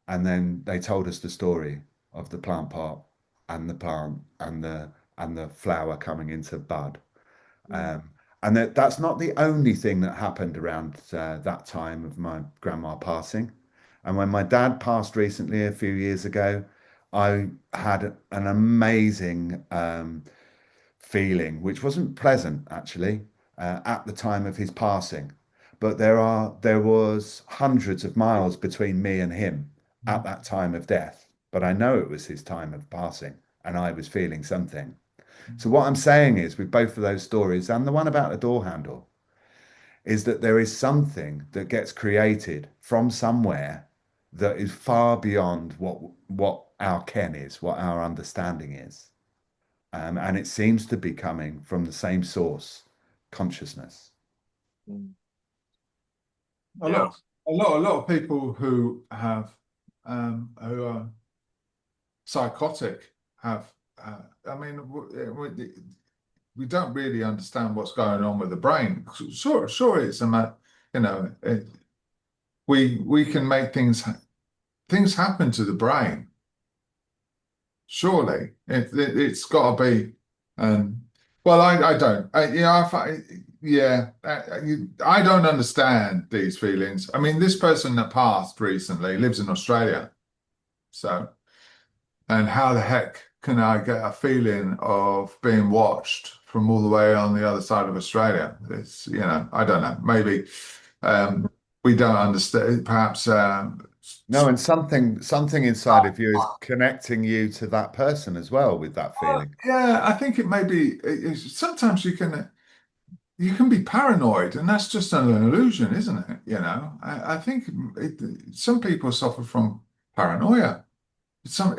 And then they told us the story of the plant pot and the plant and the flower coming into bud. Mm. Um, and that's not the only thing that happened around that time of my grandma passing. And when my dad passed recently, a few years ago, I had an amazing feeling, which wasn't pleasant actually, at the time of his passing. But there was hundreds of miles between me and him at that time of death. But I know it was his time of passing, and I was feeling something. So what I'm saying is, with both of those stories and the one about the door handle, is that there is something that gets created from somewhere that is far beyond what our ken is, what our understanding is. And it seems to be coming from the same source, consciousness. Mm. A lot, Yeah. a lot of people who have who are psychotic have. I mean, we don't really understand what's going on with the brain. Sure, it's you know, we can make things happen to the brain. Surely, it's got to be. Um, well, I don't. Yeah, yeah, I don't understand these feelings. I mean, this person that passed recently lives in Australia, so. And how the heck can I get a feeling of being watched from all the way on the other side of Australia? It's, I don't know. Maybe we don't understand. Perhaps, No, and something inside of you is connecting you to that person as well with that feeling. yeah, I think it may be. Sometimes you can be paranoid, and that's just an illusion, isn't it? I think some people suffer from paranoia. Some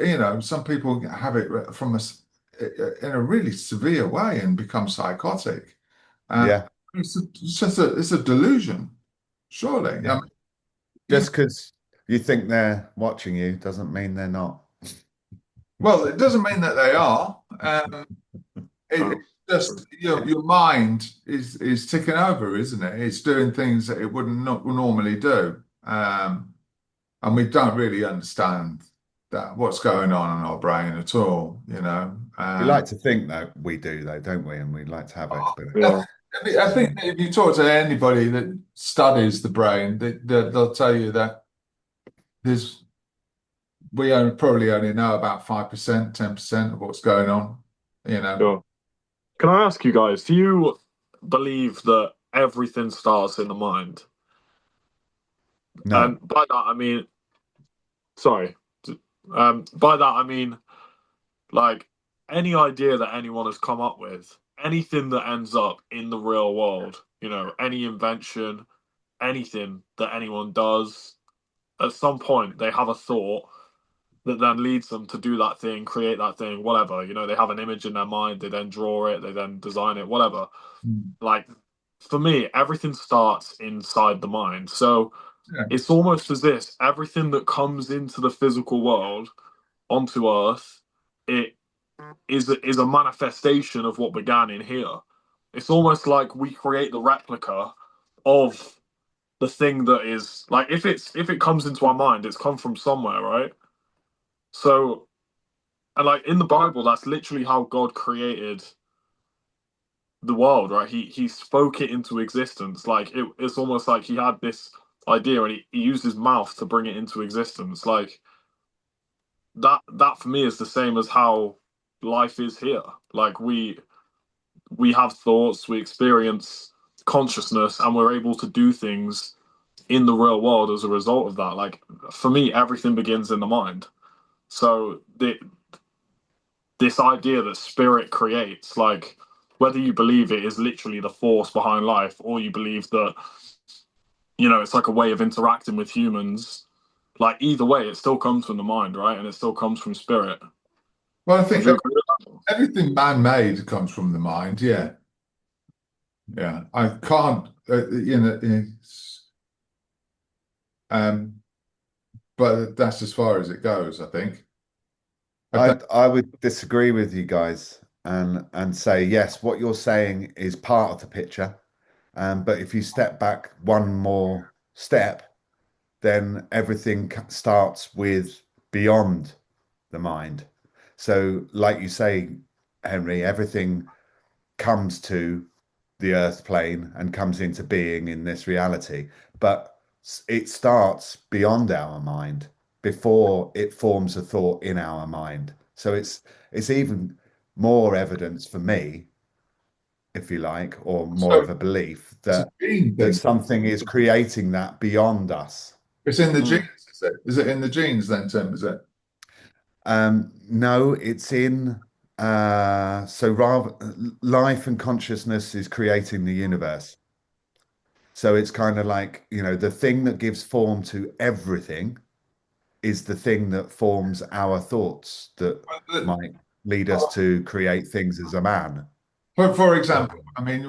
people have it from in a really severe way and become psychotic. Uh, Yeah, it's just it's a delusion, surely. yeah. You know, Just because you think they're watching you doesn't mean they're not. well, it doesn't mean that they are. It's True. just True. your mind is ticking over, isn't it? It's doing things that it wouldn't not normally do, and we don't really understand that what's going on in our brain at all. We like to think that we do, though, don't we? And we like to have Yeah. I think that if you talk to anybody that studies the brain, they'll tell you that there's probably only know about 5%, 10% of what's going on. You know, Sure. Can I ask you guys, do you believe that everything starts in the mind? no. And by that I mean, sorry. By that I mean, like, any idea that anyone has come up with, anything that ends up in the real world, any invention, anything that anyone does, at some point they have a thought that then leads them to do that thing, create that thing, whatever. They have an image in their mind, they then draw it, they then design it, whatever. mm, Like, for me, everything starts inside the mind. So Yeah. it's almost as if everything that comes into the physical world onto Earth, it is a manifestation of what began in here. It's almost like we create the replica of the thing that is like if it comes into our mind, it's come from somewhere, right? So and like in the Bible, that's literally how God created the world, right? He spoke it into existence. Like it's almost like he had this idea and he used his mouth to bring it into existence. Like that for me is the same as how life is here. Like we have thoughts, we experience consciousness, and we're able to do things in the real world as a result of that. Like for me, everything begins in the mind. So this idea that spirit creates, like whether you believe it is literally the force behind life, or you believe that it's like a way of interacting with humans. Like either way, it still comes from the mind, right? And it still comes from spirit. Well, I Would think you agree with that? everything man-made comes from the mind. Yeah, yeah. I can't, um, but that's as far as it goes, I think. I don't, I would disagree with you guys and say yes, what you're saying is part of the picture. But if you step back one more step, then everything starts with beyond the mind. So, like you say, Henry, everything comes to the earth plane and comes into being in this reality. But it starts beyond our mind before it forms a thought in our mind. So it's even more evidence for me, if you like, or more so of a belief it's a that gene that thing. something is creating that beyond us. It's in the genes, Mm. is it? Is it in the genes then, Tim? Is it? No, it's in so rather life and consciousness is creating the universe. So it's kind of like, the thing that gives form to everything is the thing that forms our thoughts that might lead us to create things as a man. For So, example, I mean,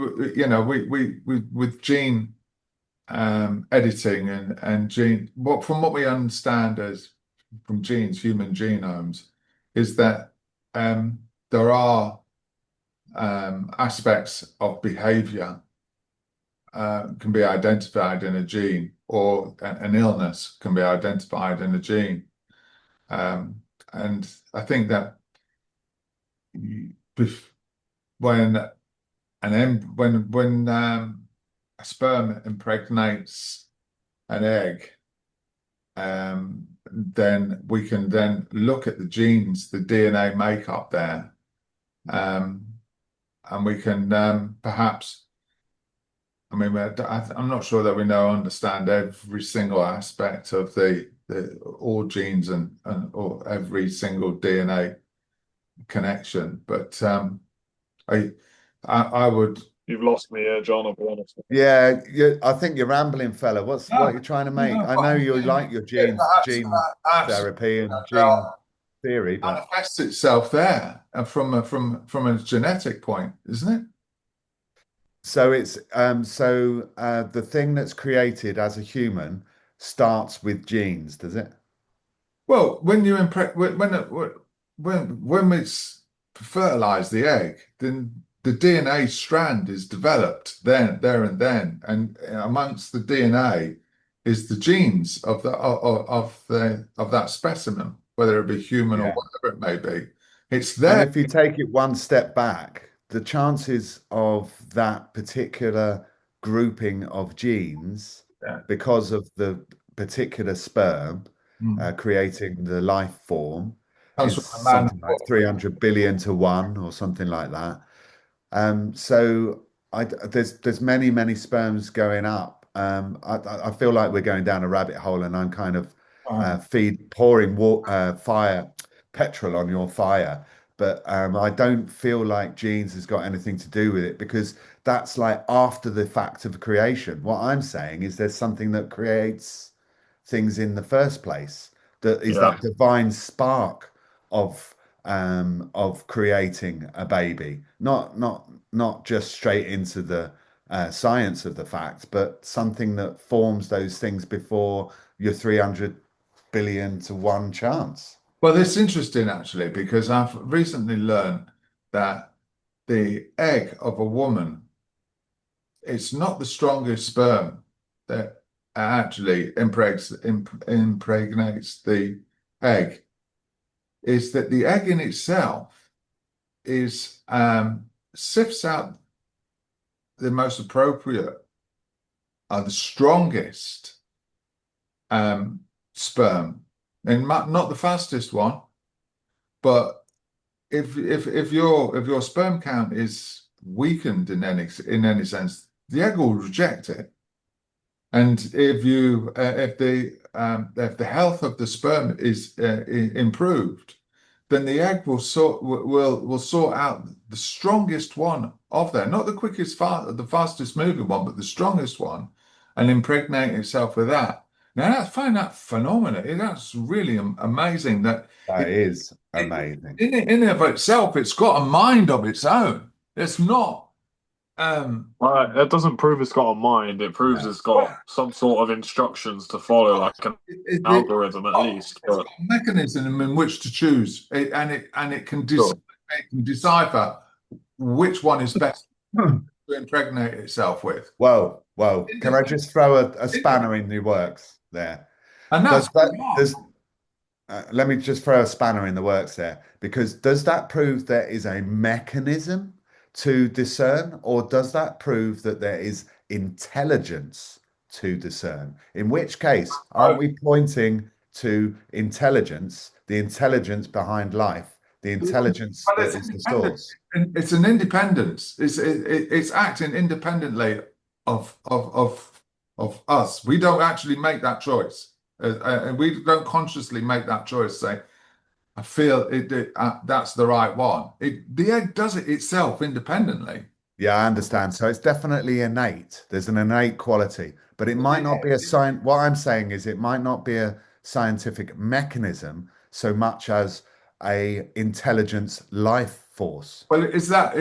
we with gene editing and gene, what from what we understand as from genes, human genomes, is that there are aspects of behavior can be identified in a gene, or an illness can be identified in a gene. Um, and I think that when when a sperm impregnates an egg, then we can then look at the genes, the DNA makeup there, um, and we can perhaps. I mean, I'm not sure that we know understand every single aspect of the all genes and or every single DNA connection, but I I would. You've lost me here, John. I'll be honest. yeah, I think you're rambling, fella. What No, you're trying to make? no, I but know I'm you saying like your that gene perhaps therapy and gene theory, but manifests itself there from from a genetic point, isn't it? so it's the thing that's created as a human starts with genes, does it? Well, when you impreg when it's fertilize the egg, then the DNA strand is developed then, there and then, and amongst the DNA is the genes of of that specimen, whether it be human or Yeah. whatever it may be. It's And there. if you take it one step back, the chances of that particular grouping of genes, Yeah. because of the particular sperm Mm. creating the life form, Comes is from a man. something like 300 billion to one or something like that. So there's many sperms going up. I feel like we're going down a rabbit hole, and I'm kind of pouring fire, petrol on your fire. But I don't feel like genes has got anything to do with it because that's like after the fact of creation. What I'm saying is there's something that creates things in the first place. That is Yeah. that divine spark of creating a baby, not just straight into the science of the fact, but something that forms those things before your 300 billion to one chance. Well, it's interesting actually, because I've recently learned that the egg of a woman, it's not the strongest sperm that actually impregnates the egg. Is that the egg in itself is sifts out the most appropriate, the strongest sperm, and not the fastest one, but if your sperm count is weakened in any sense, the egg will reject it. And if the health of the sperm is improved, then the egg will sort out the strongest one of there, not the the fastest moving one, but the strongest one, and impregnate itself with that. Now, I find that phenomenal. That's really amazing. That That it, is it amazing. in and of itself, it's got a mind of its own. It's not. It doesn't prove it's got a mind. It proves No. it's got some sort of instructions to follow, like an algorithm at least. It's But got a mechanism in which to choose, and sure. it can decipher which one is best to impregnate itself with. Well, can I just throw a spanner in the works there? And that's Does that bizarre. does Let me just throw a spanner in the works there, because does that prove there is a mechanism to discern, or does that prove that there is intelligence to discern? In which case, aren't we pointing to intelligence, the intelligence behind life, the intelligence But that it's is the independent. source? It's an independence. It's acting independently of us. We don't actually make that choice, and we don't consciously make that choice. Say, I feel that's the right one. The egg does it itself independently. Yeah, I understand. So it's definitely innate. There's an innate quality, but it might not be a science. What I'm saying is it might not be a scientific mechanism so much as a intelligence life force. Well, is that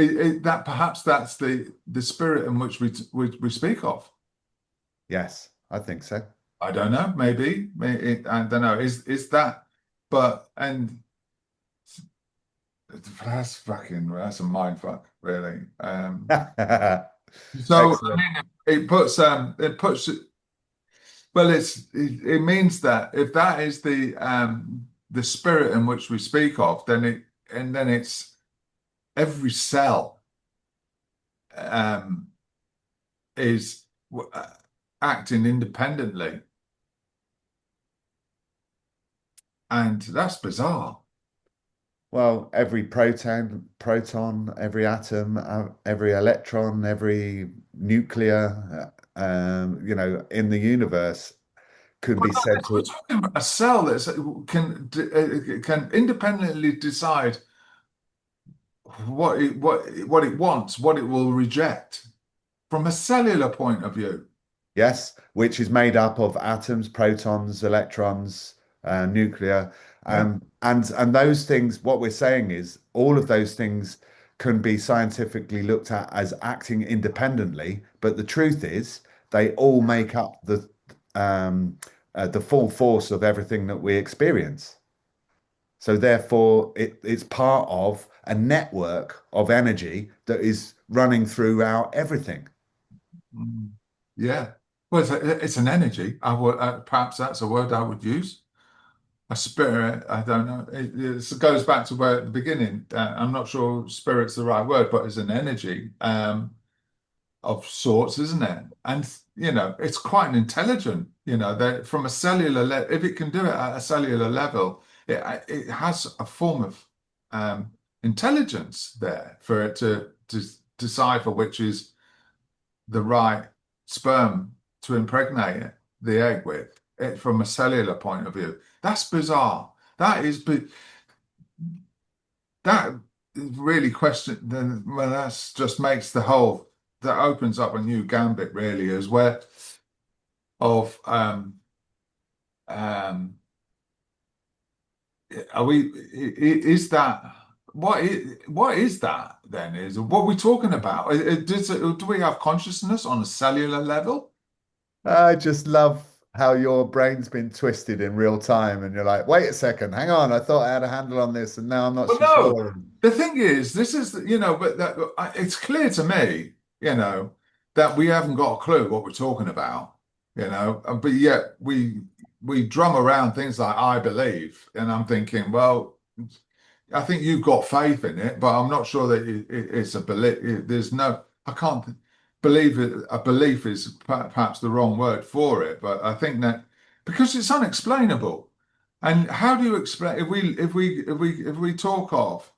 perhaps that's the spirit in which we speak of? Yes, I think so. I don't know. Maybe, I don't know. Is that? But and that's a mind fuck, really. So I Excellent. mean, it puts well, it means that if that is the spirit in which we speak of, then it's every cell um is acting independently, and that's bizarre. Well, every proton, every atom, every electron, every nuclear, in the universe could be said We're to. talking about a cell that can independently decide what it wants, what it will reject from a cellular point of view. Yes, which is made up of atoms, protons, electrons, nuclear, Yeah. and those things. What we're saying is all of those things can be scientifically looked at as acting independently, but the truth is they all make up the full force of everything that we experience. So therefore, it's part of a network of energy that is running throughout everything. Mm. Yeah. Well, it's an energy. I would perhaps that's a word I would use. A spirit. I don't know. It goes back to where at the beginning. I'm not sure spirit's the right word, but it's an energy of sorts, isn't it? And it's quite an intelligent. That from a cellular level, if it can do it at a cellular level, it has a form of um, intelligence there for it to decipher which is the right sperm to impregnate the egg with it from a cellular point of view. That's bizarre. That is really question. Then well, that's just makes that opens up a new gambit really as well of um are we is that what is that then? Is what we're talking about? Do we have consciousness on a cellular level? I just love how your brain's been twisted in real time, and you're like, wait a second, hang on, I thought I had a handle on this, and now I'm not Well, so no. sure. The thing is, this is, but it's clear to me, that we haven't got a clue what we're talking about, but yet we drum around things like I believe, and I'm thinking, well, I think you've got faith in it, but I'm not sure that it's a belief. There's no, I can't believe it. A belief is perhaps the wrong word for it, but I think that because it's unexplainable. And how do you explain if we talk of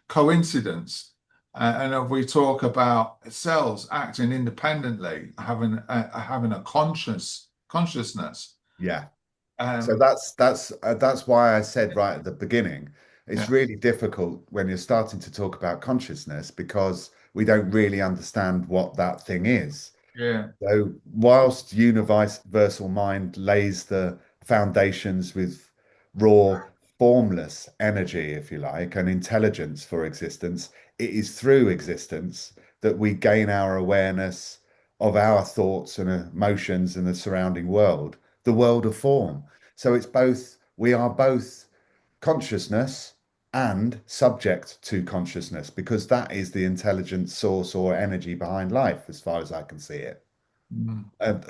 coincidence, and if we talk about cells acting independently, having a consciousness, Yeah. So um, that's why I said right at the beginning, it's yeah, really difficult when you're starting to talk about consciousness because we don't really understand what that thing is. yeah, So, whilst universal mind lays the foundations with raw, formless energy, if you like, and intelligence for existence, it is through existence that we gain our awareness of our thoughts and emotions and the surrounding world, the world of form. So, we are both consciousness and subject to consciousness because that is the intelligent source or energy behind life, as far as I can see it, mm.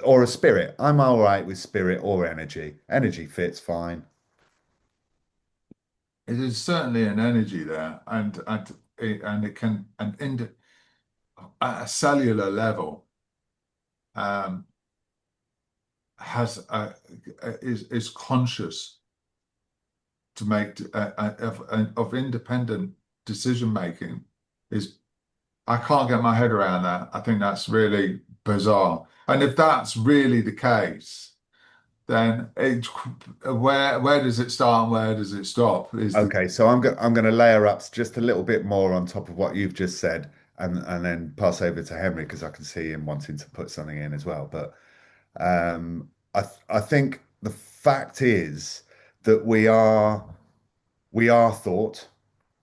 or a spirit. I'm all right with spirit or energy. Energy fits fine. It is certainly an energy there, and it can at a cellular level, um, has is conscious to make of independent decision making. Is I can't get my head around that. I think that's really bizarre. And if that's really the case, then where does it start and where does it stop? Is the Okay, so I'm going to layer up just a little bit more on top of what you've just said, and then pass over to Henry because I can see him wanting to put something in as well. But I think the fact is that we are thought.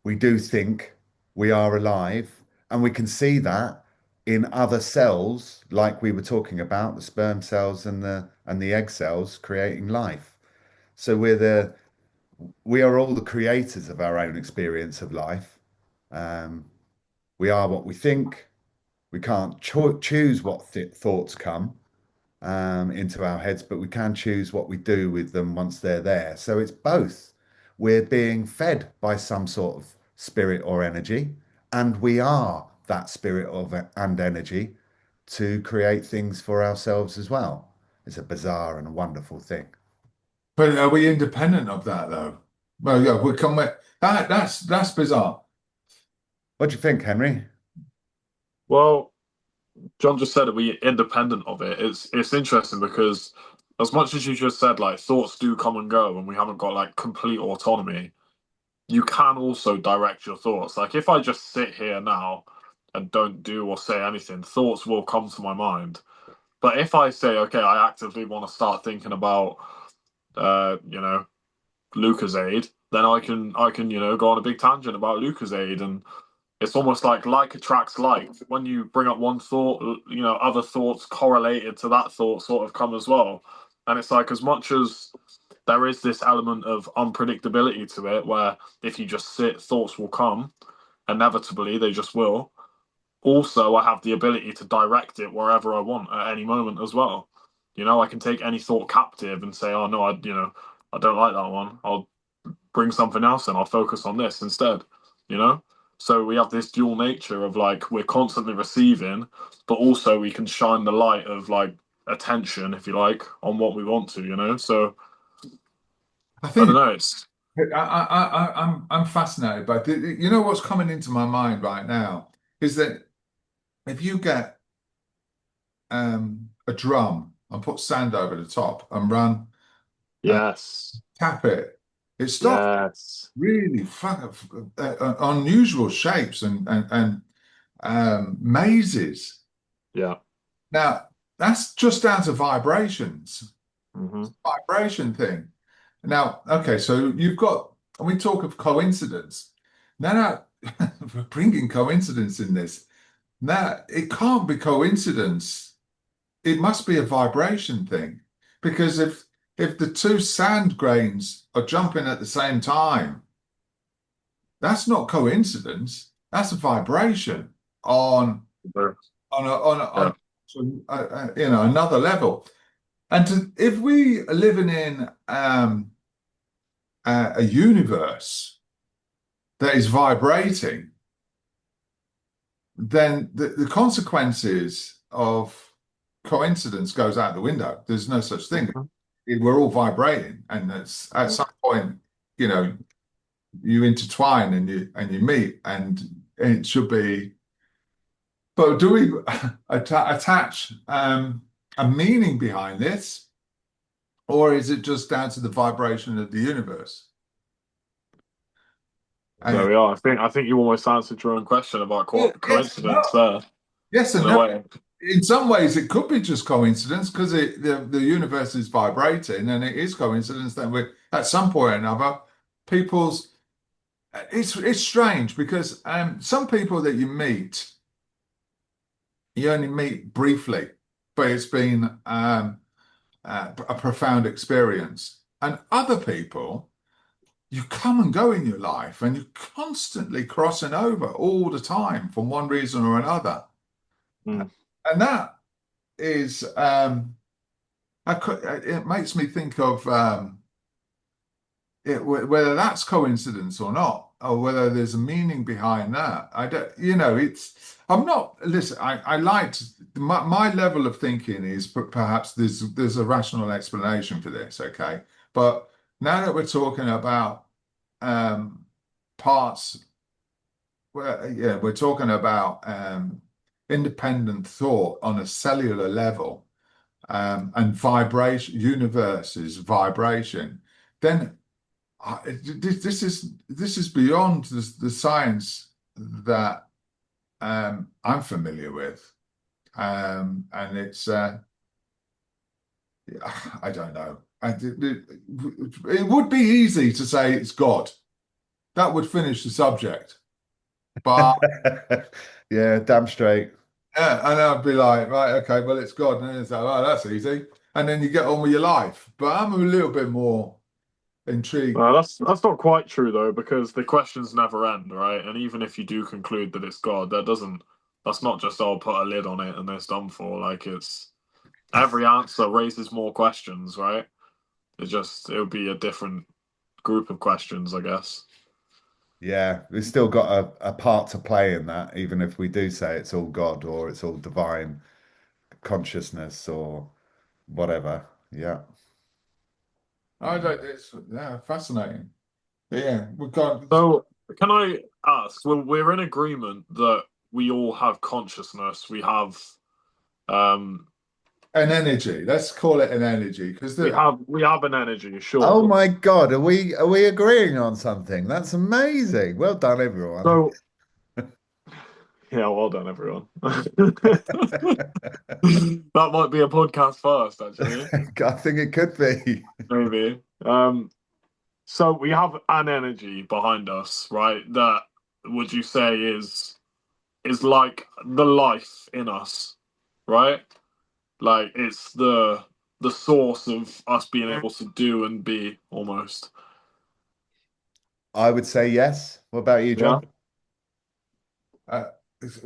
We do think, we are alive, and we can see that in other cells, like we were talking about, the sperm cells and the egg cells creating life. So we are all the creators of our own experience of life. Um, we are what we think. We can't choose what thoughts come into our heads, but we can choose what we do with them once they're there. So it's both. We're being fed by some sort of spirit or energy, and we are that spirit of and energy to create things for ourselves as well. It's a bizarre and a wonderful thing. But are we independent of that though? Well, yeah, we come with that. That's bizarre. What do you think, Henry? Well, John just said that we independent of it. It's interesting because as much as you just said like thoughts do come and go and we haven't got like complete autonomy, you can also direct your thoughts. Like if I just sit here now and don't do or say anything, thoughts will come to my mind. But if I say, okay, I actively want to start thinking about you know, Lucasade, then I can, go on a big tangent about Lucasade, and it's almost like attracts like. When you bring up one thought, other thoughts correlated to that thought sort of come as well. And it's like as much as there is this element of unpredictability to it, where if you just sit, thoughts will come. Inevitably, they just will. Also, I have the ability to direct it wherever I want at any moment as well. I can take any thought captive and say, "Oh no, I don't like that one. I'll bring something else and I'll focus on this instead." You know. So we have this dual nature of like we're constantly receiving, but also we can shine the light of like attention, if you like, on what we want to. So I I don't think know. It's I'm fascinated by you know what's coming into my mind right now is that if you get a drum and put sand over the top and run yes, tap it, it starts yes, really unusual shapes and mazes. yeah, Now, that's just down to vibrations, hmm vibration thing. Now, okay, so you've got, and we talk of coincidence. now we're bringing coincidence in this. Now, it can't be coincidence. It must be a vibration thing. Because if the two sand grains are jumping at the same time, that's not coincidence. That's a vibration on Yeah. another level. And if we are living in a universe that is vibrating, then the consequences of coincidence goes out the window. There's no such thing. Mhm. We're all vibrating, and it's, at some point, you know, you intertwine and you meet, and it should be. But do we attach a meaning behind this, or is it just down to the vibration of the universe? There And we are. I think you almost answered your own question about yes, no, coincidence there, yes and in a no. way. In some ways, it could be just coincidence because the universe is vibrating, and it is coincidence that we at some point or another, people's it's strange because some people that you meet, you only meet briefly, but it's been a profound experience. And other people, you come and go in your life, and you're constantly crossing over all the time for one reason or another. Mm. And that is, it makes me think of whether that's coincidence or not, or whether there's a meaning behind that. I don't, I'm not, listen, I like to, my level of thinking is perhaps there's a rational explanation for this, okay? But now that we're talking about um, parts, well, yeah, we're talking about independent thought on a cellular level, and vibration, universes, vibration, then this is beyond the science that I'm familiar with, and it's I don't know. It would be easy to say it's God. That would finish the subject, but Yeah, damn straight. yeah, and I'd be like, right, okay, well, it's God, and then it's like, oh, that's easy, and then you get on with your life. But I'm a little bit more intrigued. That's not quite true though, because the questions never end, right? And even if you do conclude that it's God, that's not just I'll put a lid on it and it's done for. Like it's every answer raises more questions, right? It would be a different group of questions, I guess. Yeah, we've still got a part to play in that, even if we do say it's all God or it's all divine consciousness or whatever. Yeah. I don't. It's yeah, fascinating. But yeah, we've got So, can I ask? Well, we're in agreement that we all have consciousness. Um, an energy. Let's call it an energy because we have an energy, Oh sure. my God, are we agreeing on something? That's amazing. Well done, everyone. So, yeah, well done, everyone. That might be a podcast first, actually. I think it could be. Maybe. So we have an energy behind us, right? That would you say is like the life in us, right? Like it's the source of us being able to do and be almost. I would say yes. What about you, Yeah. John? uh,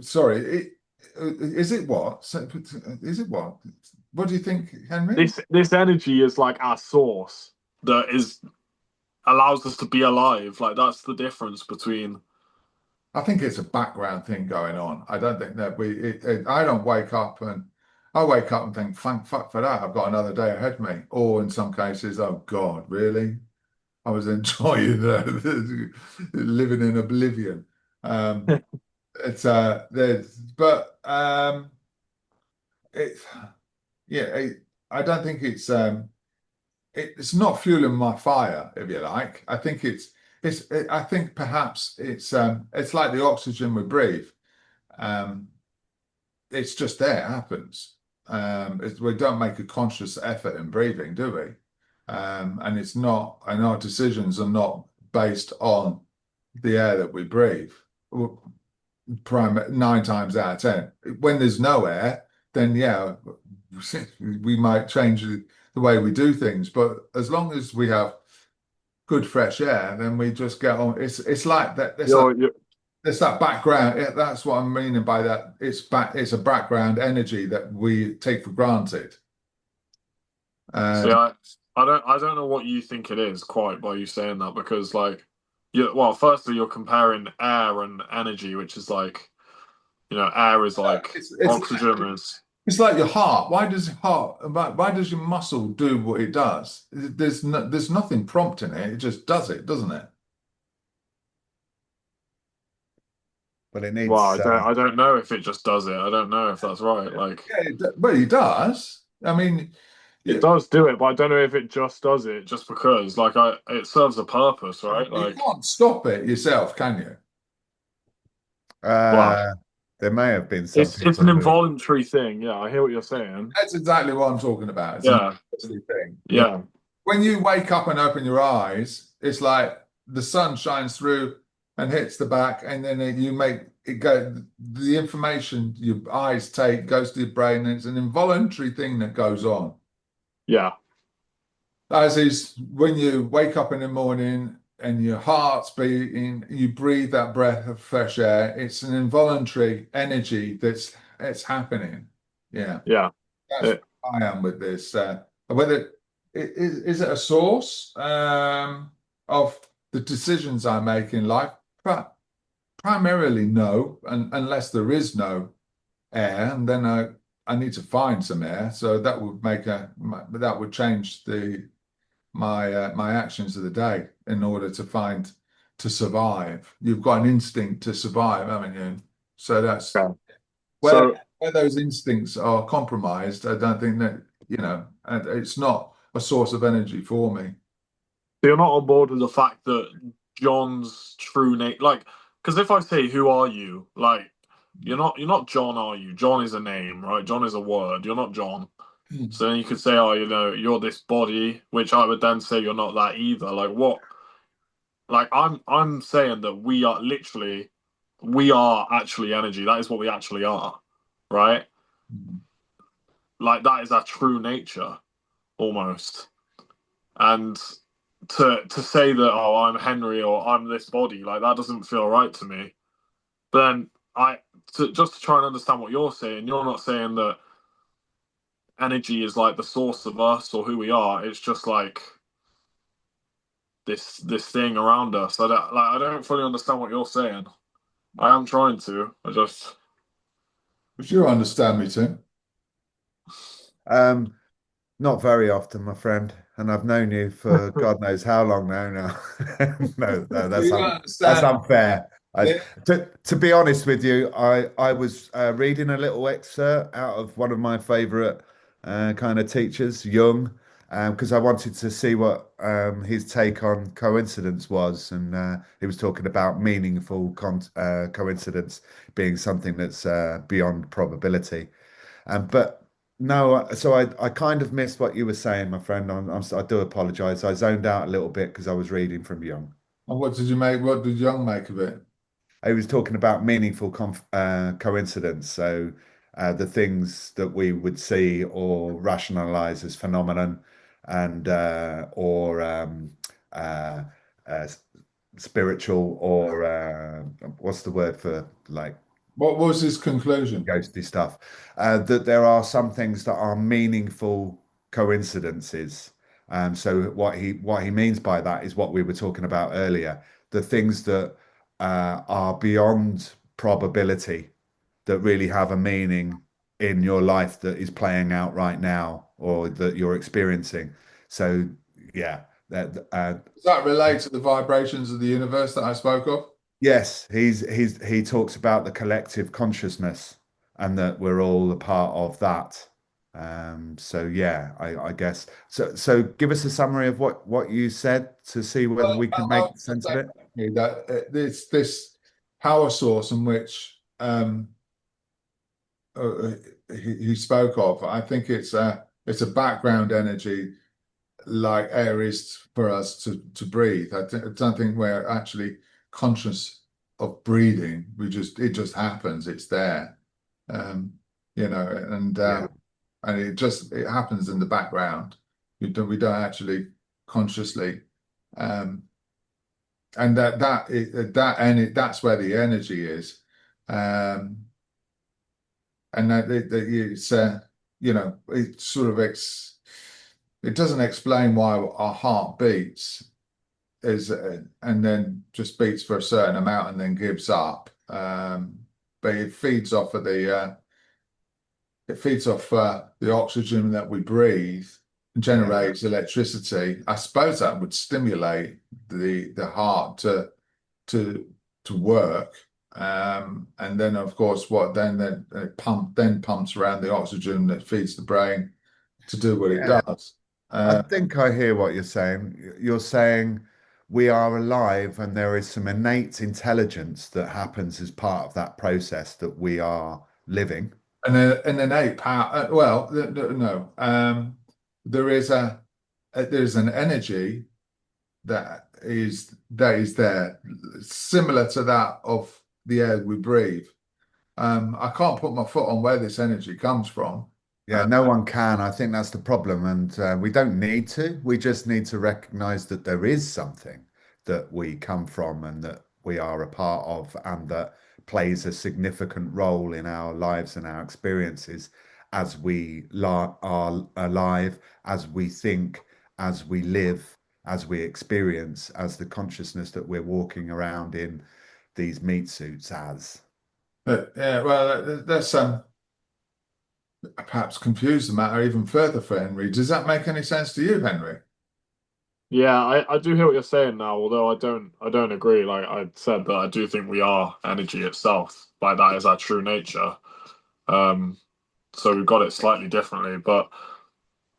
sorry. Is it what? Is it what? What do you think, Henry? This energy is like our source that is allows us to be alive. Like that's the difference between. I think it's a background thing going on. I don't think that I don't wake up and I wake up and think, thank fuck for that. I've got another day ahead of me. Or in some cases, oh God, really? I was enjoying living in oblivion. Um, it's there's but it yeah I don't think it's not fueling my fire, if you like. I think I think perhaps it's like the oxygen we breathe. Um, it's just there, it happens. We don't make a conscious effort in breathing, do we? And it's not, and our decisions are not based on the air that we breathe. Well, prime 9 times out of 10. When there's no air, then yeah, we might change the way we do things. But as long as we have good fresh air, then we just get on. It's like that. You're There's that background. That's what I'm meaning by that. It's a background energy that we take for granted. See, Um, I don't know what you think it is quite by you saying that because like well, firstly you're comparing air and energy, which is like, air is like oxygen is it's like your heart. Why does your muscle do what it does? There's nothing prompting it. It just does it, doesn't it? But it well, needs I don't know if it just does it. I don't know if that's right. Like Yeah, well, it does. I mean, it you, does do it, but I don't know if it just does it just because like it serves a purpose, right? you Like can't stop it yourself, can you? well, uh, there may have been some it's people an who involuntary thing. Yeah, I hear what you're saying. That's exactly what I'm talking about. It's an Yeah, interesting thing. yeah, When you wake up and open your eyes, it's like the sun shines through and hits the back, and then you make it go. The information your eyes take goes to your brain, and it's an involuntary thing that goes on. yeah, As is when you wake up in the morning and your heart's beating, you breathe that breath of fresh air. It's an involuntary energy that's it's happening. Yeah, yeah. that's It, where I am with this. Whether is it a source of the decisions I make in life? But primarily no, unless there is no air, and then I need to find some air. So that would that would change my actions of the day in order to survive. You've got an instinct to survive, haven't you? So that's yeah. where So where those instincts are compromised. I don't think that, and it's not a source of energy for me. you're not on board with the fact that John's true name, like, because if I say, "Who are you?" Like, you're not John, are you? John is a name, right? John is a word. You're not John. So then you could say, "Oh, you're this body," which I would then say you're not that either. Like what? Like I'm saying that we are actually energy. That is what we actually are, right? Like that is our true nature almost. And to say that, oh, I'm Henry or I'm this body, like that doesn't feel right to me. But then just to try and understand what you're saying, you're not saying that energy is like the source of us or who we are. It's just like this thing around us. I don't fully understand what you're saying. I am trying to. I just If you understand me, Tim. um, not very often, my friend, and I've known you for God knows how long now. No, You that's understand. unfair. I, Yeah. to be honest with you, I was reading a little excerpt out of one of my favorite kind of teachers, Jung, because I wanted to see what his take on coincidence was, and he was talking about meaningful coincidence being something that's beyond probability. But no, I kind of missed what you were saying, my friend. I do apologize. I zoned out a little bit because I was reading from Young. And what did you make? What did Young make of it? I was talking about meaningful coincidence. So the things that we would see or rationalize as phenomenon and or uh, uh, spiritual or what's the word for like What was his conclusion? ghosty stuff, that there are some things that are meaningful coincidences. So what he means by that is what we were talking about earlier, the things that are beyond probability that really have a meaning in your life that is playing out right now or that you're experiencing. So yeah, that Does that relate to the vibrations of the universe that I spoke of? yes, he talks about the collective consciousness and that we're all a part of that. So yeah, I guess so give us a summary of what you said to see whether Well, we can make sense of it. that this power source in which uh, he spoke of, I think it's a background energy like air is for us to breathe. I don't think we're actually conscious of breathing. It just happens. It's there, um, Yeah. and it happens in the background. We don't actually consciously, um, and that's where the energy is, and that it's it sort of it doesn't explain why our heart beats and then just beats for a certain amount and then gives up. But it feeds off of the oxygen that we breathe and Yeah. generates electricity. I suppose that would stimulate the heart to work. And then of course then it pumps around the oxygen that feeds the brain to do what it Yeah. does. I Uh, think I hear what you're saying. You're saying we are alive and there is some innate intelligence that happens as part of that process that we are living. and then an innate power. Well, no. There is there's an energy that is there, similar to that of the air we breathe. I can't put my foot on where this energy comes from. Yeah, no one can. I think that's the problem. And we don't need to. We just need to recognize that there is something that we come from and that we are a part of and that plays a significant role in our lives and our experiences as we are alive, as we think, as we live, as we experience, as the consciousness that we're walking around in these meat suits as. But yeah, well, that's perhaps confuse the matter even further for Henry. Does that make any sense to you, Henry? Yeah, I do hear what you're saying now, although I don't agree. Like I said, that I do think we are energy itself. Like that is our true nature. Um, so we've got it slightly differently. But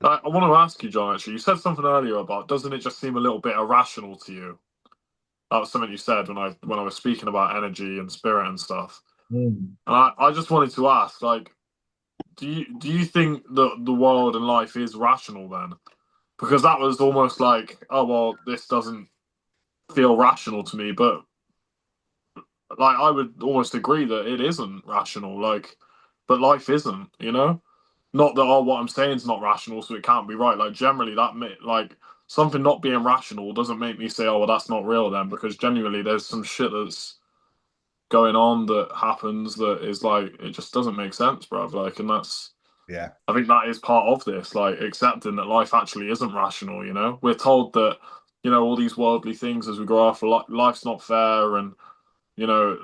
I want to ask you, John, actually, you said something earlier about doesn't it just seem a little bit irrational to you? That was something you said when I was speaking about energy and spirit and stuff. Mm. And I just wanted to ask, like, do you think that the world and life is rational then? Because that was almost like, oh well, this doesn't feel rational to me, but like I would almost agree that it isn't rational. Like, but life isn't, you know. Not that what I'm saying is not rational, so it can't be right. Like generally, like something not being rational doesn't make me say, oh well, that's not real then, because genuinely there's some shit that's going on that happens that is like it just doesn't make sense, bruv. Like, and that's Yeah. I think that is part of this, like accepting that life actually isn't rational. You know, we're told that all these worldly things as we grow up, life's not fair, and you know,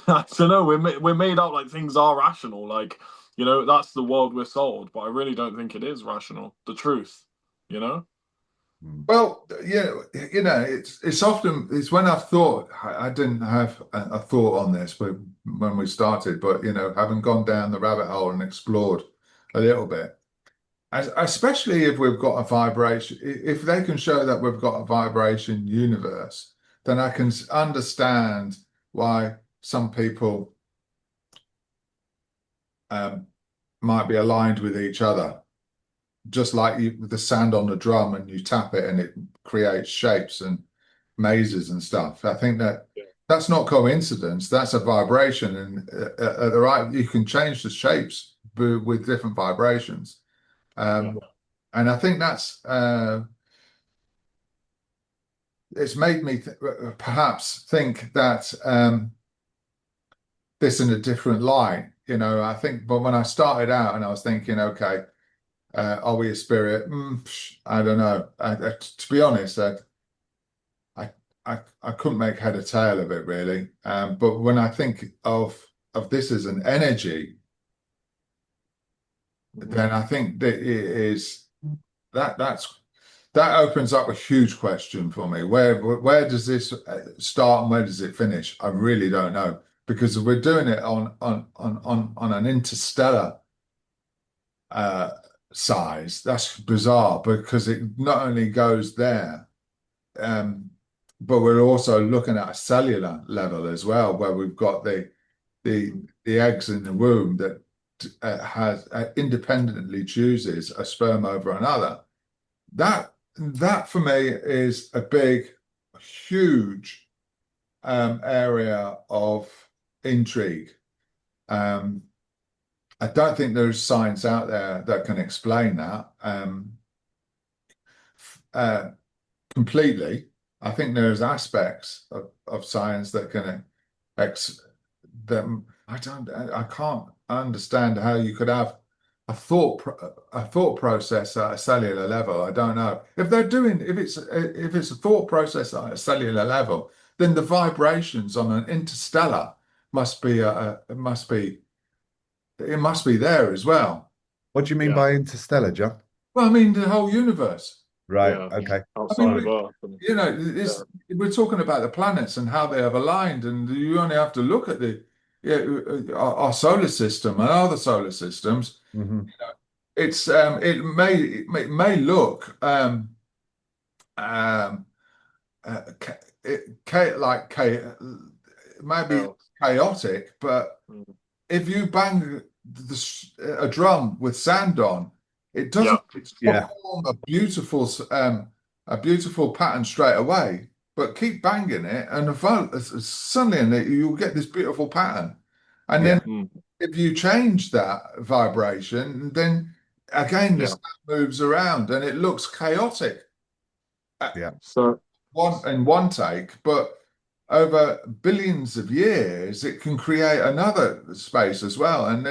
I don't know. We're made out like things are rational. Like that's the world we're sold. But I really don't think it is rational. The truth, you know. Mm. Well, yeah, it's often it's when I've thought I didn't have a thought on this when we started, but having gone down the rabbit hole and explored a little bit, especially if we've got a vibration, if they can show that we've got a vibration universe, then I can understand why some people um, might be aligned with each other, just like the sand on the drum and you tap it and it creates shapes and mazes and stuff. I think Yeah. that's not coincidence. That's a vibration, and at the right, you can change the shapes with different vibrations. Yeah. And I think that's it's made me perhaps think that this in a different light. I think, but when I started out and I was thinking, okay, are we a spirit? I don't know. To be honest, I, I couldn't make head or tail of it really. But when I think of this as an energy, Mhm. then I think that it is that's that opens up a huge question for me. Where does this start and where does it finish? I really don't know because we're doing it on an interstellar uh, size. That's bizarre because it not only goes there, um, but we're also looking at a cellular level as well, where we've got the eggs in the womb that has independently chooses a sperm over another. That for me is a big, huge area of intrigue. I don't think there's science out there that can explain that completely. I think there's aspects of science that can ex that I can't understand how you could have a thought process at a cellular level. I don't know if they're doing if it's a thought process at a cellular level, then the vibrations on an interstellar must be it must be there as well. What do you mean Yeah, by interstellar, John? Well, I mean the whole universe. Right. yeah. Okay. I mean, Outside of Earth. And, yeah, we're talking about the planets and how they have aligned, and you only have to look at the our solar system and other solar systems. Hmm. It's it may look um, ca like maybe chaos. chaotic, but Mm. if you bang a drum with sand on, it Yeah, doesn't Yeah. form a beautiful pattern straight away. But keep banging it, and suddenly you'll get this beautiful pattern. And then Yeah. mm. if you change that vibration, then again the Yeah. sound moves around, and it looks chaotic Yeah. So, one in one take, but over billions of years, it can create another space as well. And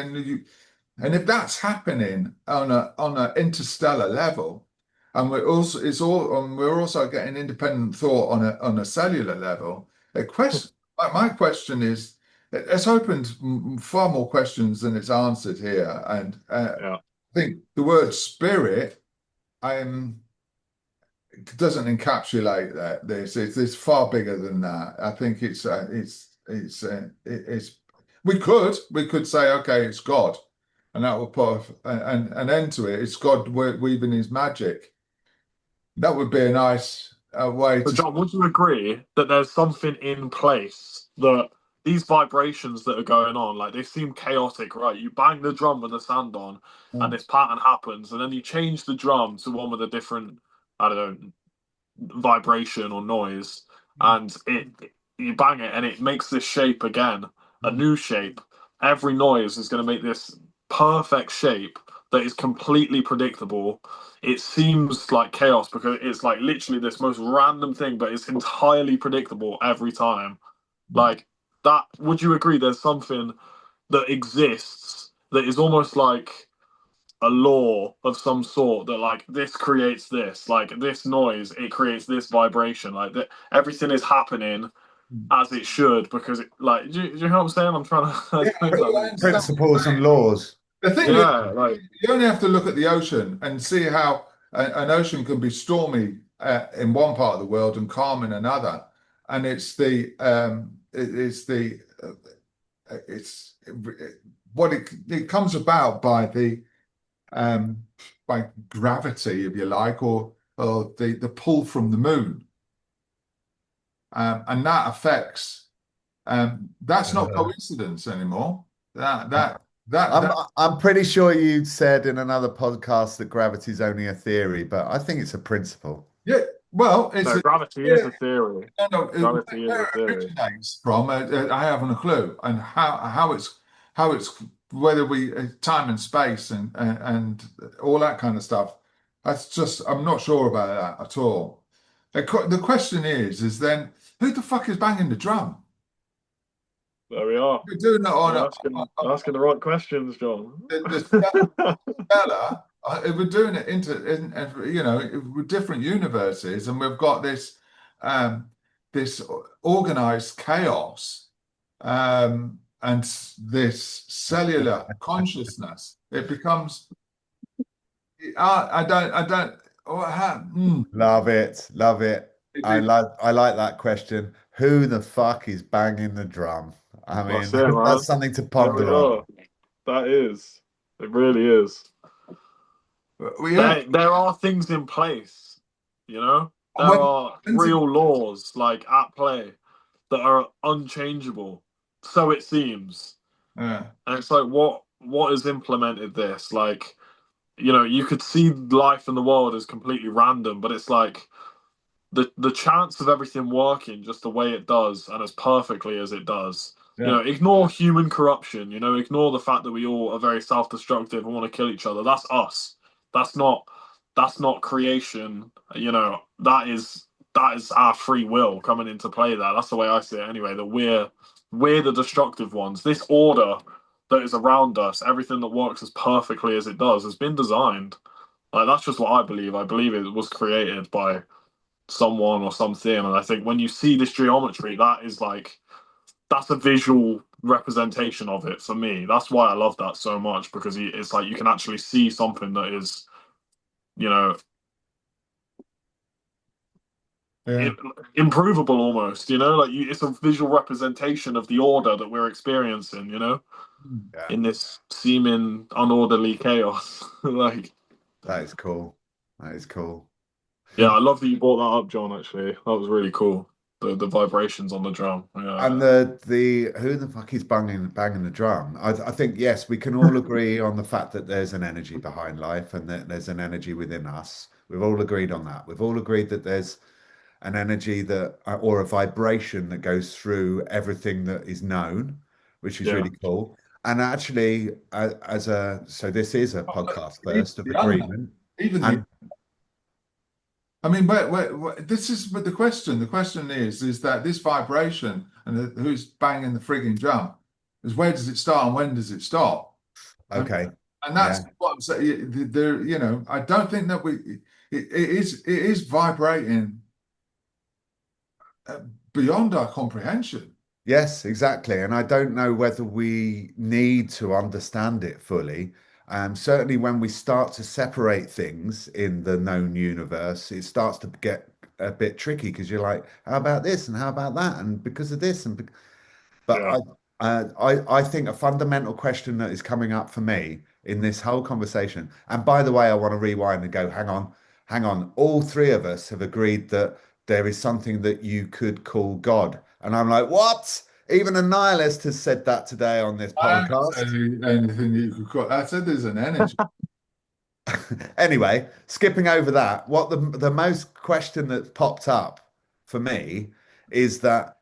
if that's happening on a interstellar level, and we're also getting independent thought on a cellular level. My question is, it's opened far more questions than it's answered here, and yeah. I think the word spirit. Doesn't encapsulate that. It's far bigger than that. I think it's we could say okay, it's God, and that will put an end to it. It's God weaving His magic. That would be a nice way But to. John, would you agree that there's something in place that these vibrations that are going on, like they seem chaotic, right? You bang the drum with the sand on, and this pattern happens, and then you change the drum to one with a different, I don't know, vibration or noise, and you bang it, and it makes this shape again, a new shape. Every noise is going to make this perfect shape that is completely predictable. It seems like chaos because it's like literally this most random thing, but it's entirely predictable every time. Like that, would you agree there's something that exists that is almost like a law of some sort that like this creates this, like this noise, it creates this vibration, like that everything is happening as it should because it like do you know what I'm saying? I'm trying to Yeah, explain that. I understand. Principles and laws. The thing is, Yeah, like you only have to look at the ocean and see how an ocean can be stormy in one part of the world and calm in another. And it's what it comes about um, by gravity, if you like, or the pull from the moon, and that affects. That's not Uh, coincidence anymore. That I- that that I'm that. I'm pretty sure you said in another podcast that gravity's only a theory, but I think it's a principle. Yeah, well, it's no, gravity yeah, is a theory. no, Gravity is where a it theory. originates from, I haven't a clue, and how it's whether we time and space and all that kind of stuff. That's just I'm not sure about that at all. The question is then who the fuck is banging the drum? There we are. We're doing it You're asking the right questions, John. the stellar. If we're doing it with different universes, and we've got um, this organized chaos, and this cellular consciousness, it becomes. I don't. Love it, love it. It, I like that question. Who the fuck is banging the drum? I mean, That's it, that's man. something to There we ponder on. are. That is. It really is. well, yeah. There are things in place, you know? And There are real laws like at play that are unchangeable. So it seems. yeah. And it's like what has implemented this? Like, you know, you could see life in the world as completely random, but it's like the chance of everything working just the way it does and as perfectly as it does. You Yeah. know, ignore human corruption, you know, ignore the fact that we all are very self-destructive and want to kill each other. That's us. That's not that's not creation. You know, that is our free will coming into play there. That's the way I see it anyway, that we're the destructive ones. This order that is around us, everything that works as perfectly as it does, has been designed. Like that's just what I believe. I believe it was created by someone or something. And I think when you see this geometry, that is like that's a visual representation of it for me. That's why I love that so much because it's like you can actually see something that is, you know, Yeah. improvable almost. You know, like it's a visual representation of the order that we're experiencing. You know, Yeah, in this seeming unorderly chaos. Like, that is cool. That is cool. yeah, I love that you brought that up, John. Actually, that was really cool. The vibrations on the drum. And Yeah, the who the fuck is banging the drum? I think yes, we can all agree on the fact that there's an energy behind life and that there's an energy within us. We've all agreed on that. We've all agreed that there's an energy that or a vibration that goes through everything that is known, which is yeah, really cool. And actually, as a so this is a But podcast even first of the unknown, agreement, even the and I mean, this is but the question. The question is that this vibration and who's banging the frigging drum is where does it start and when does it stop? And okay, and yeah. that's what I'm saying. There, I don't think that it is vibrating uh, beyond our comprehension. Yes, exactly. And I don't know whether we need to understand it fully. Certainly, when we start to separate things in the known universe, it starts to get a bit tricky because you're like, how about this and how about that? And because of this but yeah, I think a fundamental question that is coming up for me in this whole conversation, and by the way, I want to rewind and go, hang on, hang on. All three of us have agreed that there is something that you could call God. And I'm like, what? Even a nihilist has said that today on this I haven't podcast. said anything you could call. I said there's an energy. Anyway, skipping over that, what the most question that's popped up for me is that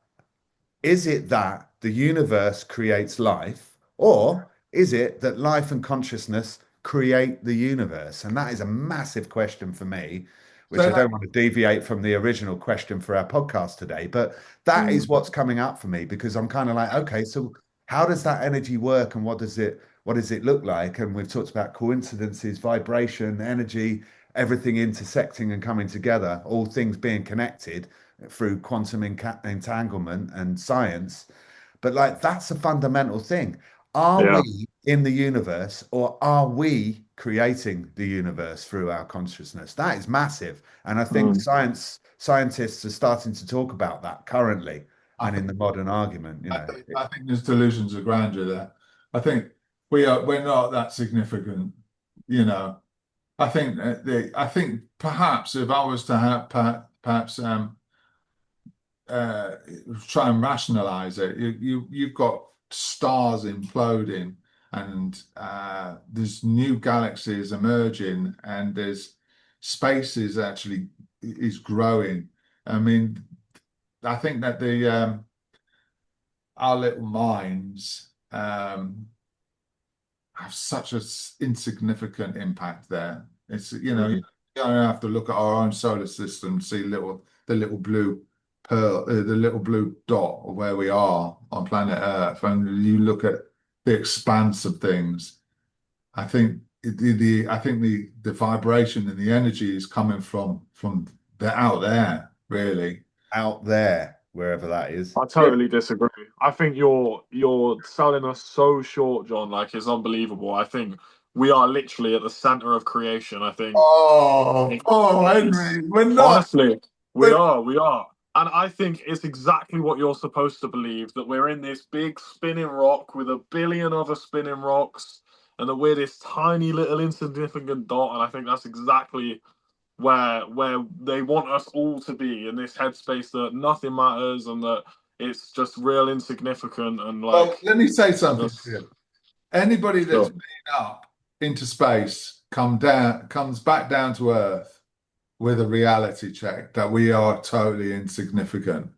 is it that the universe creates life, or is it that life and consciousness create the universe? And that is a massive question for me, which So I that, don't want to deviate from the original question for our podcast today, but that is what's coming up for me because I'm kind of like, okay, so how does that energy work and what does it look like? And we've talked about coincidences, vibration, energy, everything intersecting and coming together, all things being connected through quantum entanglement and science. But like that's a fundamental thing. Are yeah. we in the universe or are we creating the universe through our consciousness? That is massive. And I think Mm. scientists are starting to talk about that currently I and in think the modern argument, I think there's delusions of grandeur there. I think we're not that significant, you know. I think perhaps if I was to have perhaps uh, try and rationalize it, you've got stars imploding and there's new galaxies emerging and there's spaces actually is growing. I mean, I think that the our little minds have such an insignificant impact there. You Mm. don't have to look at our own solar system to see the little blue pearl, the little blue dot of where we are on planet Earth, and you look at the expanse of things. I think I think the vibration and the energy is coming from the out there, really. out there, wherever that is. I Yeah. totally disagree. I think you're selling us so short, John. Like it's unbelievable. I think we are literally at the center of creation. I think Henry, we're not. honestly, we We're, are, we are. And I think it's exactly what you're supposed to believe that we're in this big spinning rock with a billion other spinning rocks, and that we're this tiny little insignificant dot. And I think that's exactly where they want us all to be in this headspace that nothing matters and that it's just real insignificant and well, like let me say something to just you. Anybody that's sure. been up into space comes back down to Earth. with a reality check that we are totally insignificant.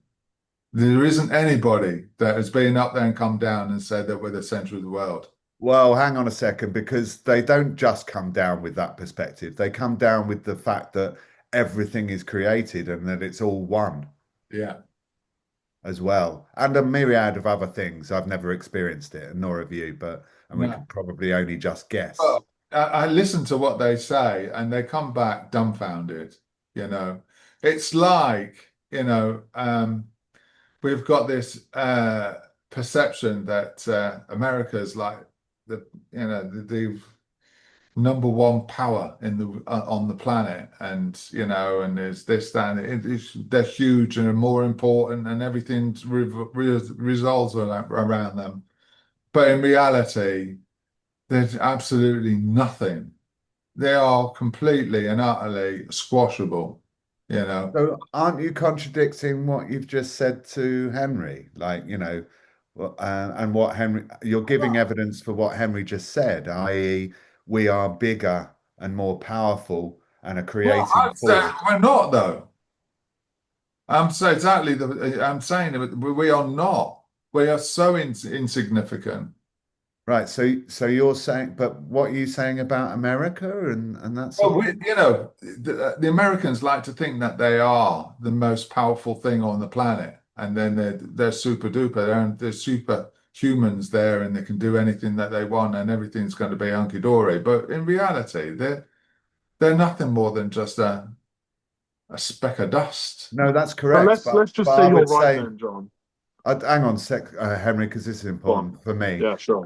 There isn't anybody that has been up there and come down and said that we're the center of the world. Well, hang on a second, because they don't just come down with that perspective. They come down with the fact that everything is created and that it's all one Yeah. as well, and a myriad of other things. I've never experienced it, and nor have you, and we No. could probably only just guess. Well, I listen to what they say and they come back dumbfounded, you know. It's like, we've got this perception that America's like the number one power in the on the planet, and and there's this, that, and they're huge and more important, and everything resolves around them. But in reality, there's absolutely nothing. They are completely and utterly squashable, you know. So, aren't you contradicting what you've just said to Henry? Like, and what Henry, you're giving evidence for what Henry just said, i.e., we are bigger and more powerful and a Well, creating I'd say force. we're not though. I'm saying that we are not. We are so insignificant. Right. So you're saying, but what are you saying about America and that Well, sort of thing? the Americans like to think that they are the most powerful thing on the planet, and then they're super duper. They're super humans there, and they can do anything that they want, and everything's going to be hunky dory. But in reality, they're nothing more than just a speck of dust. No, that's But correct. let's just But say I you're would right say, then, John. hang on a sec, Henry, because this is Go on. important for me. Yeah, sure.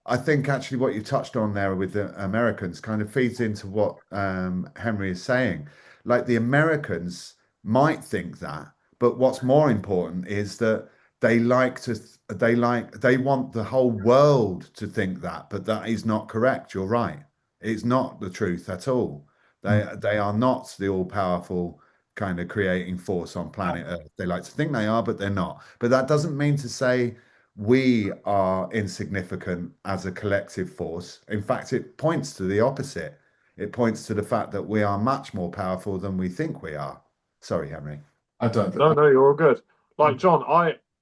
I think actually what you touched on there with the Americans kind of feeds into what Henry is saying. Like the Americans might think that, but what's more important is that they want the whole world to think that, but that is not correct. You're right. It's not the truth at all. They are not the all-powerful kind of creating force on planet Earth. They like to think they are, but they're not. But that doesn't mean to say we are insignificant as a collective force. In fact, it points to the opposite. It points to the fact that we are much more powerful than we think we are. Sorry, Henry. I don't think. No, no, you're all good. Like John,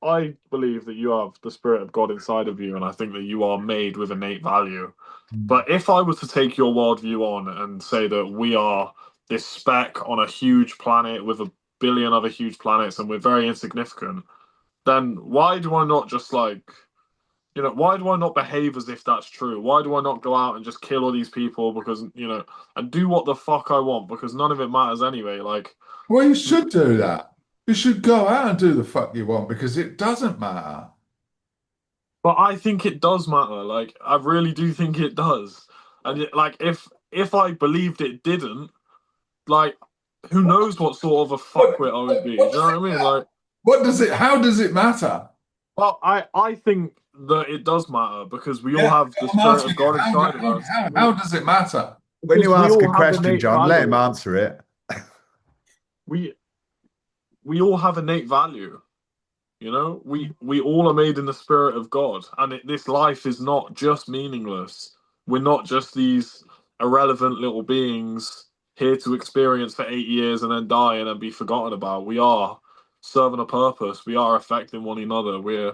I believe that you have the spirit of God inside of you, and I think that you are made with innate value. But if I was to take your worldview on and say that we are this speck on a huge planet with a billion other huge planets and we're very insignificant, then why do I not just why do I not behave as if that's true? Why do I not go out and just kill all these people because, and do what the fuck I want because none of it matters anyway? Like, Well, you should do that. You should go out and do the fuck you want because it doesn't matter. but I think it does matter. Like, I really do think it does. And like, if I believed it didn't, like, who knows what sort of a What, fuckwit I would be? Do what you know does what it I mean? matter? Like, How does it matter? well, I think that it does matter because we all Yeah, have the I'm spirit asking of you, God inside of us. how does it matter? When Because you we ask a all have question, innate John, let him value. answer it. We we all have innate value. We all are made in the spirit of God, and this life is not just meaningless. We're not just these irrelevant little beings here to experience for 8 years and then die and then be forgotten about. We are serving a purpose. We are affecting one another. We're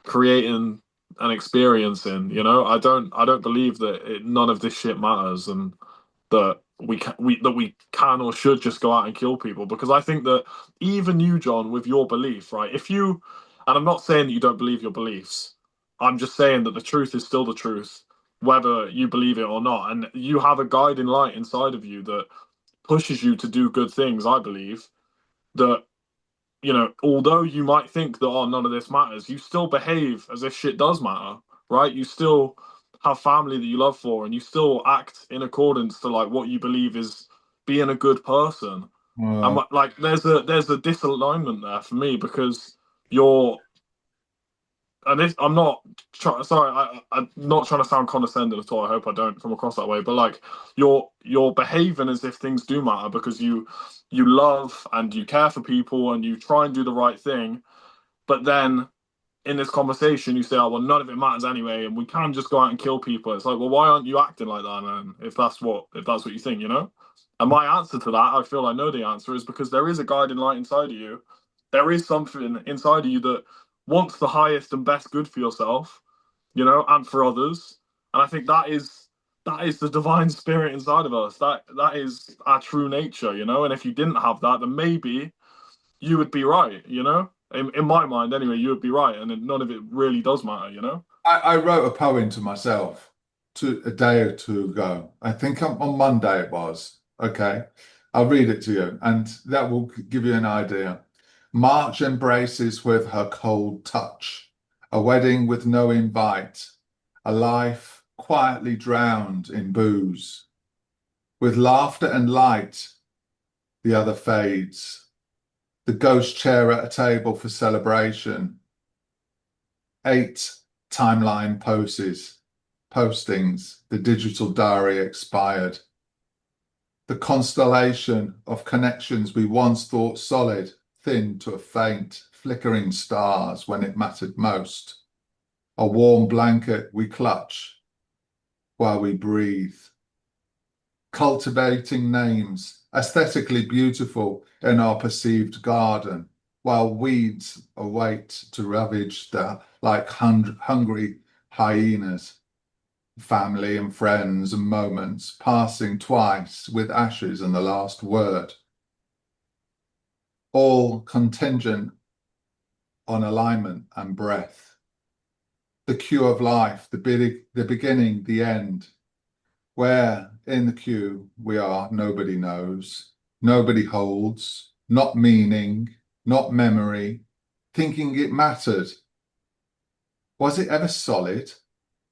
creating and experiencing. I don't believe that none of this shit matters, and that we can or should just go out and kill people, because I think that even you, John, with your belief, right? If you, and I'm not saying that you don't believe your beliefs, I'm just saying that the truth is still the truth, whether you believe it or not, and you have a guiding light inside of you that pushes you to do good things. I believe that, although you might think that, oh, none of this matters, you still behave as if shit does matter, right? You still have family that you love for, and you still act in accordance to like what you believe is being a good person. And Well, like, there's a disalignment there for me because you're, and this, I'm not sorry, I'm not trying to sound condescending at all. I hope I don't come across that way. But like, you're behaving as if things do matter because you love and you care for people and you try and do the right thing. But then in this conversation, you say, "Oh well, none of it matters anyway, and we can just go out and kill people." It's like, well, why aren't you acting like that, then? If that's what you think, And my answer to that, I feel I know the answer, is because there is a guiding light inside of you. There is something inside of you that wants the highest and best good for yourself, and for others. And I think that is the divine spirit inside of us. That is our true nature, And if you didn't have that, then maybe you would be right. In my mind, anyway, you would be right, and none of it really does matter. I wrote a poem to myself a day or two ago. I think on Monday it was. Okay. I'll read it to you, and that will give you an idea. March embraces with her cold touch, a wedding with no invite, a life quietly drowned in booze. With laughter and light, the other fades. The ghost chair at a table for celebration. 8 timeline postings, the digital diary expired. The constellation of connections we once thought solid thinned to a faint, flickering stars when it mattered most. A warm blanket we clutch while we breathe. Cultivating names, aesthetically beautiful in our perceived garden, while weeds await to ravage like hungry hyenas. Family and friends and moments passing twice with ashes and the last word. All contingent on alignment and breath. The queue of life, the beginning, the end. Where in the queue we are, nobody knows, nobody holds, not meaning, not memory, thinking it mattered. Was it ever solid?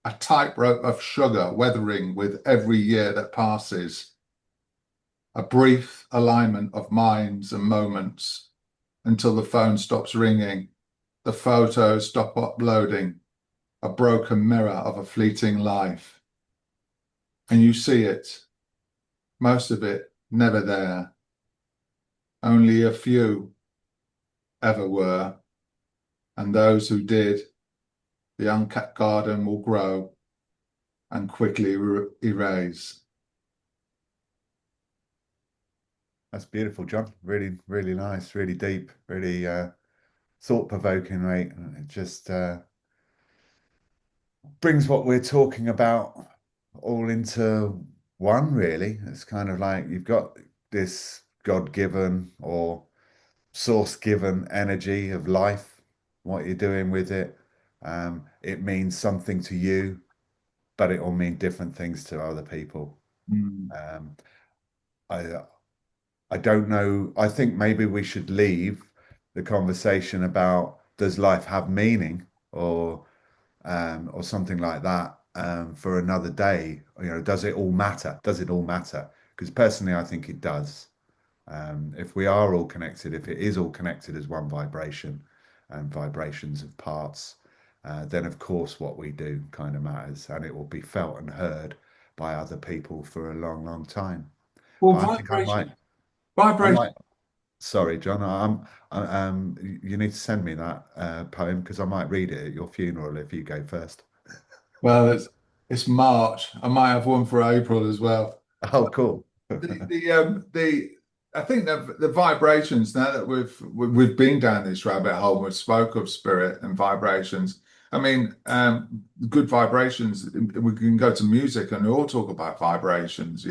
A tightrope of sugar weathering with every year that passes. A brief alignment of minds and moments until the phone stops ringing, the photos stop uploading, a broken mirror of a fleeting life. And you see it, most of it never there. Only a few ever were, and those who did, the unkept garden will grow and quickly erase. That's beautiful, John. Really, really nice, really deep, really thought-provoking, mate. It just brings what we're talking about all into one, really. It's kind of like you've got this God-given or source-given energy of life, what you're doing with it. It means something to you, but it will mean different things to other people. Mm. Um, I I don't know. I think maybe we should leave the conversation about does life have meaning or something like that for another day. Does it all matter? Does it all matter? Because personally, I think it does. If we are all connected, if it is all connected as one vibration and vibrations of parts, then of course what we do kind of matters and it will be felt and heard by other people for a long, long time. Well, But I think I vibration. might, sorry, John, you need to send me that poem because I might read it at your funeral if you go first. Well, it's March. I might have one for April as well. Oh, cool. The I think the vibrations, now that we've been down this rabbit hole, we spoke of spirit and vibrations. I mean, good vibrations. We can go to music and we all talk about vibrations.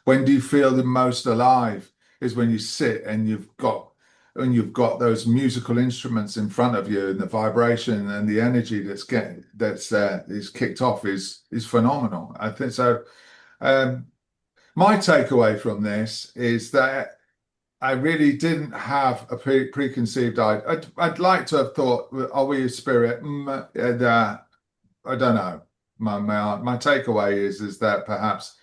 When do you feel the most alive? Is when you sit and you've got those musical instruments in front of you, and the vibration and the energy is kicked off is phenomenal. I think so. Um, my takeaway from this is that I really didn't have a preconceived idea. I'd like to have thought, are we a spirit? I don't know. My takeaway is that perhaps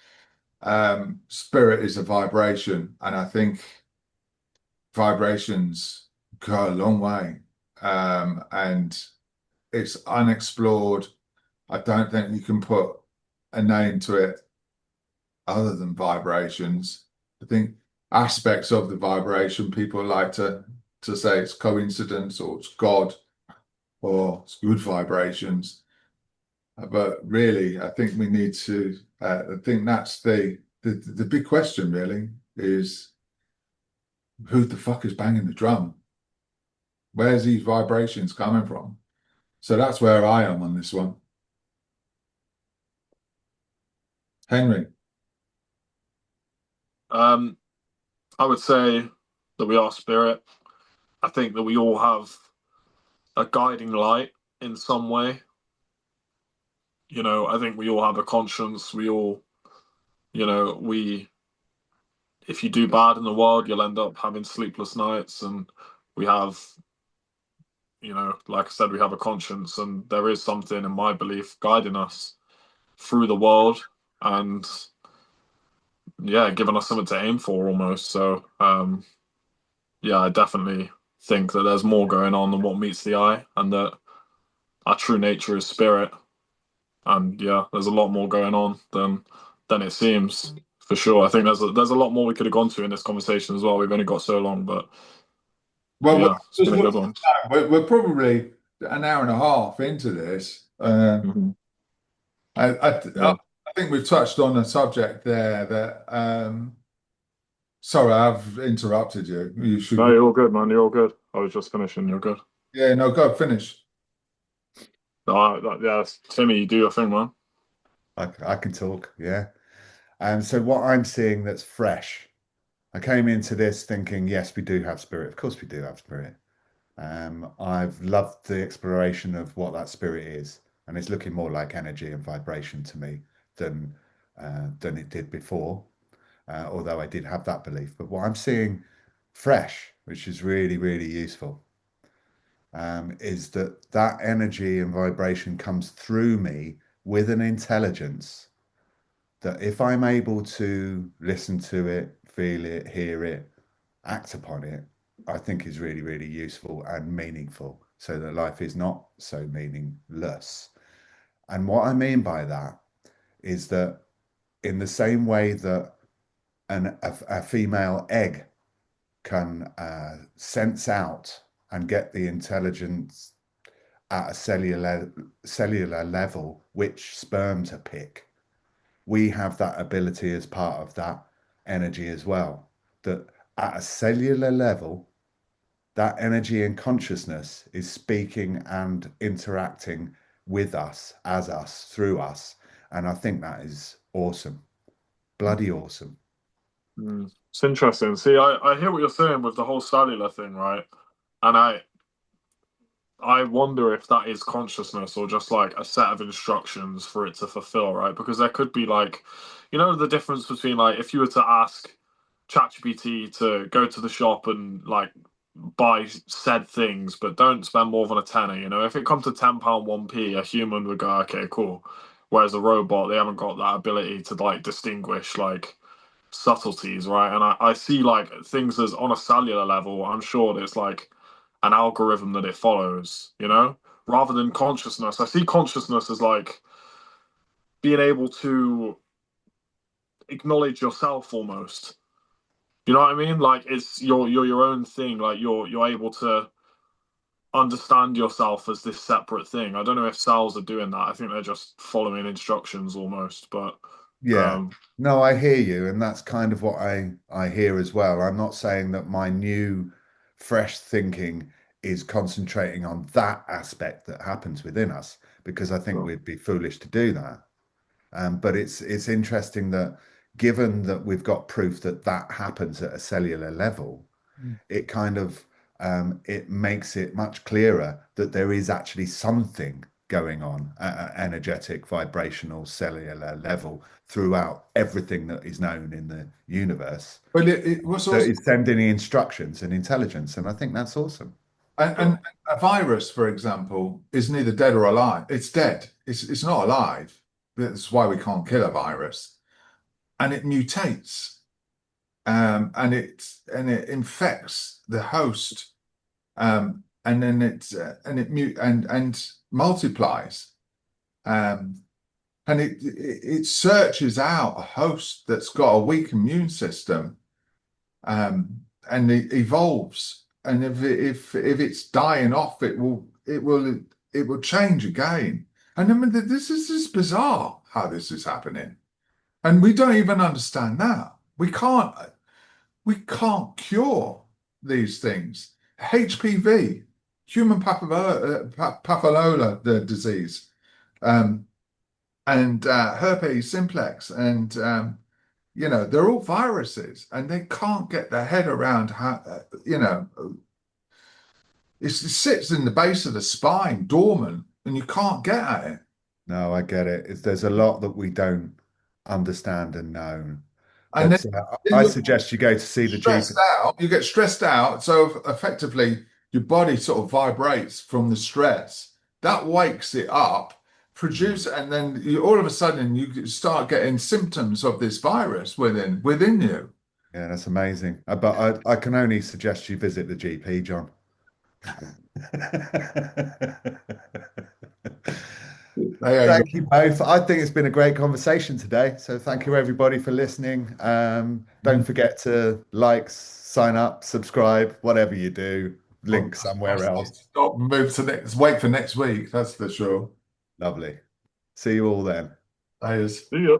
spirit is a vibration, and I think vibrations go a long way, and it's unexplored. I don't think you can put a name to it other than vibrations. I think aspects of the vibration, people like to say it's coincidence or it's God or it's good vibrations. But really, I think we need to, I think that's the big question really is who the fuck is banging the drum? Where's these vibrations coming from? So that's where I am on this one. Henry. Um, I would say that we are spirit. I think that we all have a guiding light in some way. I think we all have a conscience. We all, we, if you do bad in the world, you'll end up having sleepless nights. And we have, like I said, we have a conscience, and there is something, in my belief, guiding us through the world and, yeah, giving us something to aim for almost. So, yeah, I definitely think that there's more going on than what meets the eye, and that our true nature is spirit. And yeah, there's a lot more going on than it seems, for sure. I think there's a lot more we could have gone to in this conversation as well. We've only got so long, but Well, yeah, it's just been a look good one. we're probably an hour and a half into this. Mhm. I Yeah. think we've touched on a subject there that sorry, I've interrupted you. You No, should, you're all good, man. You're all good. I was just finishing. You're good. yeah, no, go finish. Yeah, Timmy, you do your thing, man. I can talk, yeah. And so what I'm seeing that's fresh, I came into this thinking, yes, we do have spirit. Of course, we do have spirit. I've loved the exploration of what that spirit is, and it's looking more like energy and vibration to me than it did before. Although I did have that belief. But what I'm seeing fresh, which is really, really useful, is that that energy and vibration comes through me with an intelligence that if I'm able to listen to it, feel it, hear it, act upon it, I think is really, really useful and meaningful so that life is not so meaningless. And what I mean by that is that in the same way that a female egg can sense out and get the intelligence at a cellular level which sperm to pick, we have that ability as part of that energy as well. That at a cellular level, that energy and consciousness is speaking and interacting with us, as us, through us. And I think that is awesome. Bloody awesome. It's interesting. See, I hear what you're saying with the whole cellular thing, right? And I wonder if that is consciousness or just like a set of instructions for it to fulfill, right? Because there could be like, the difference between like if you were to ask ChatGPT to go to the shop and like buy said things, but don't spend more than a tenner, if it comes to £10 1p, a human would go, okay, cool. Whereas a robot, they haven't got that ability to like distinguish like subtleties, right? And I see like things as on a cellular level, I'm sure there's like an algorithm that it follows, rather than consciousness. I see consciousness as like being able to acknowledge yourself almost. You know what I mean? Like it's you're your own thing. Like you're able to understand yourself as this separate thing. I don't know if cells are doing that. I think they're just following instructions almost. But Yeah. um No, I hear you, and that's kind of what I hear as well. I'm not saying that my new fresh thinking is concentrating on that aspect that happens within us, because I think so, we'd be foolish to do that. But it's interesting that given that we've got proof that that happens at a cellular level, it kind of it makes it much clearer that there is actually something going on at an energetic, vibrational, cellular level throughout everything that is known in the universe But it was that also, is sending instructions and intelligence. And I think that's awesome. and a virus, for example, is neither dead or alive. It's dead. It's not alive. That's why we can't kill a virus. And it mutates, and it infects the host, and then it multiplies, um, and it searches out a host that's got a weak immune system, and it evolves. And if it's dying off, it will change again. And I mean, this is bizarre how this is happening. And we don't even understand that. We can't cure these things. HPV, human papilloma disease, um, and herpes simplex, and they're all viruses, and they can't get their head around how, it sits in the base of the spine, dormant, and you can't get at it. No, I get it. There's a lot that we don't understand and know. And then But in I your suggest you go to see the GP. stressed out, you get stressed out. So effectively, your body sort of vibrates from the stress. That wakes it up, produce, and then all of a sudden you start getting symptoms of this virus within you. Yeah, that's amazing. But I can only suggest you visit the GP, John. There you Thank you both. I think it's been a great conversation today. So thank you everybody for listening. Don't go. forget to like, sign up, subscribe, whatever you do. Well, Link somewhere else. stop and move to next. Wait for next week. That's for sure. Lovely. See you all then. That is. See ya.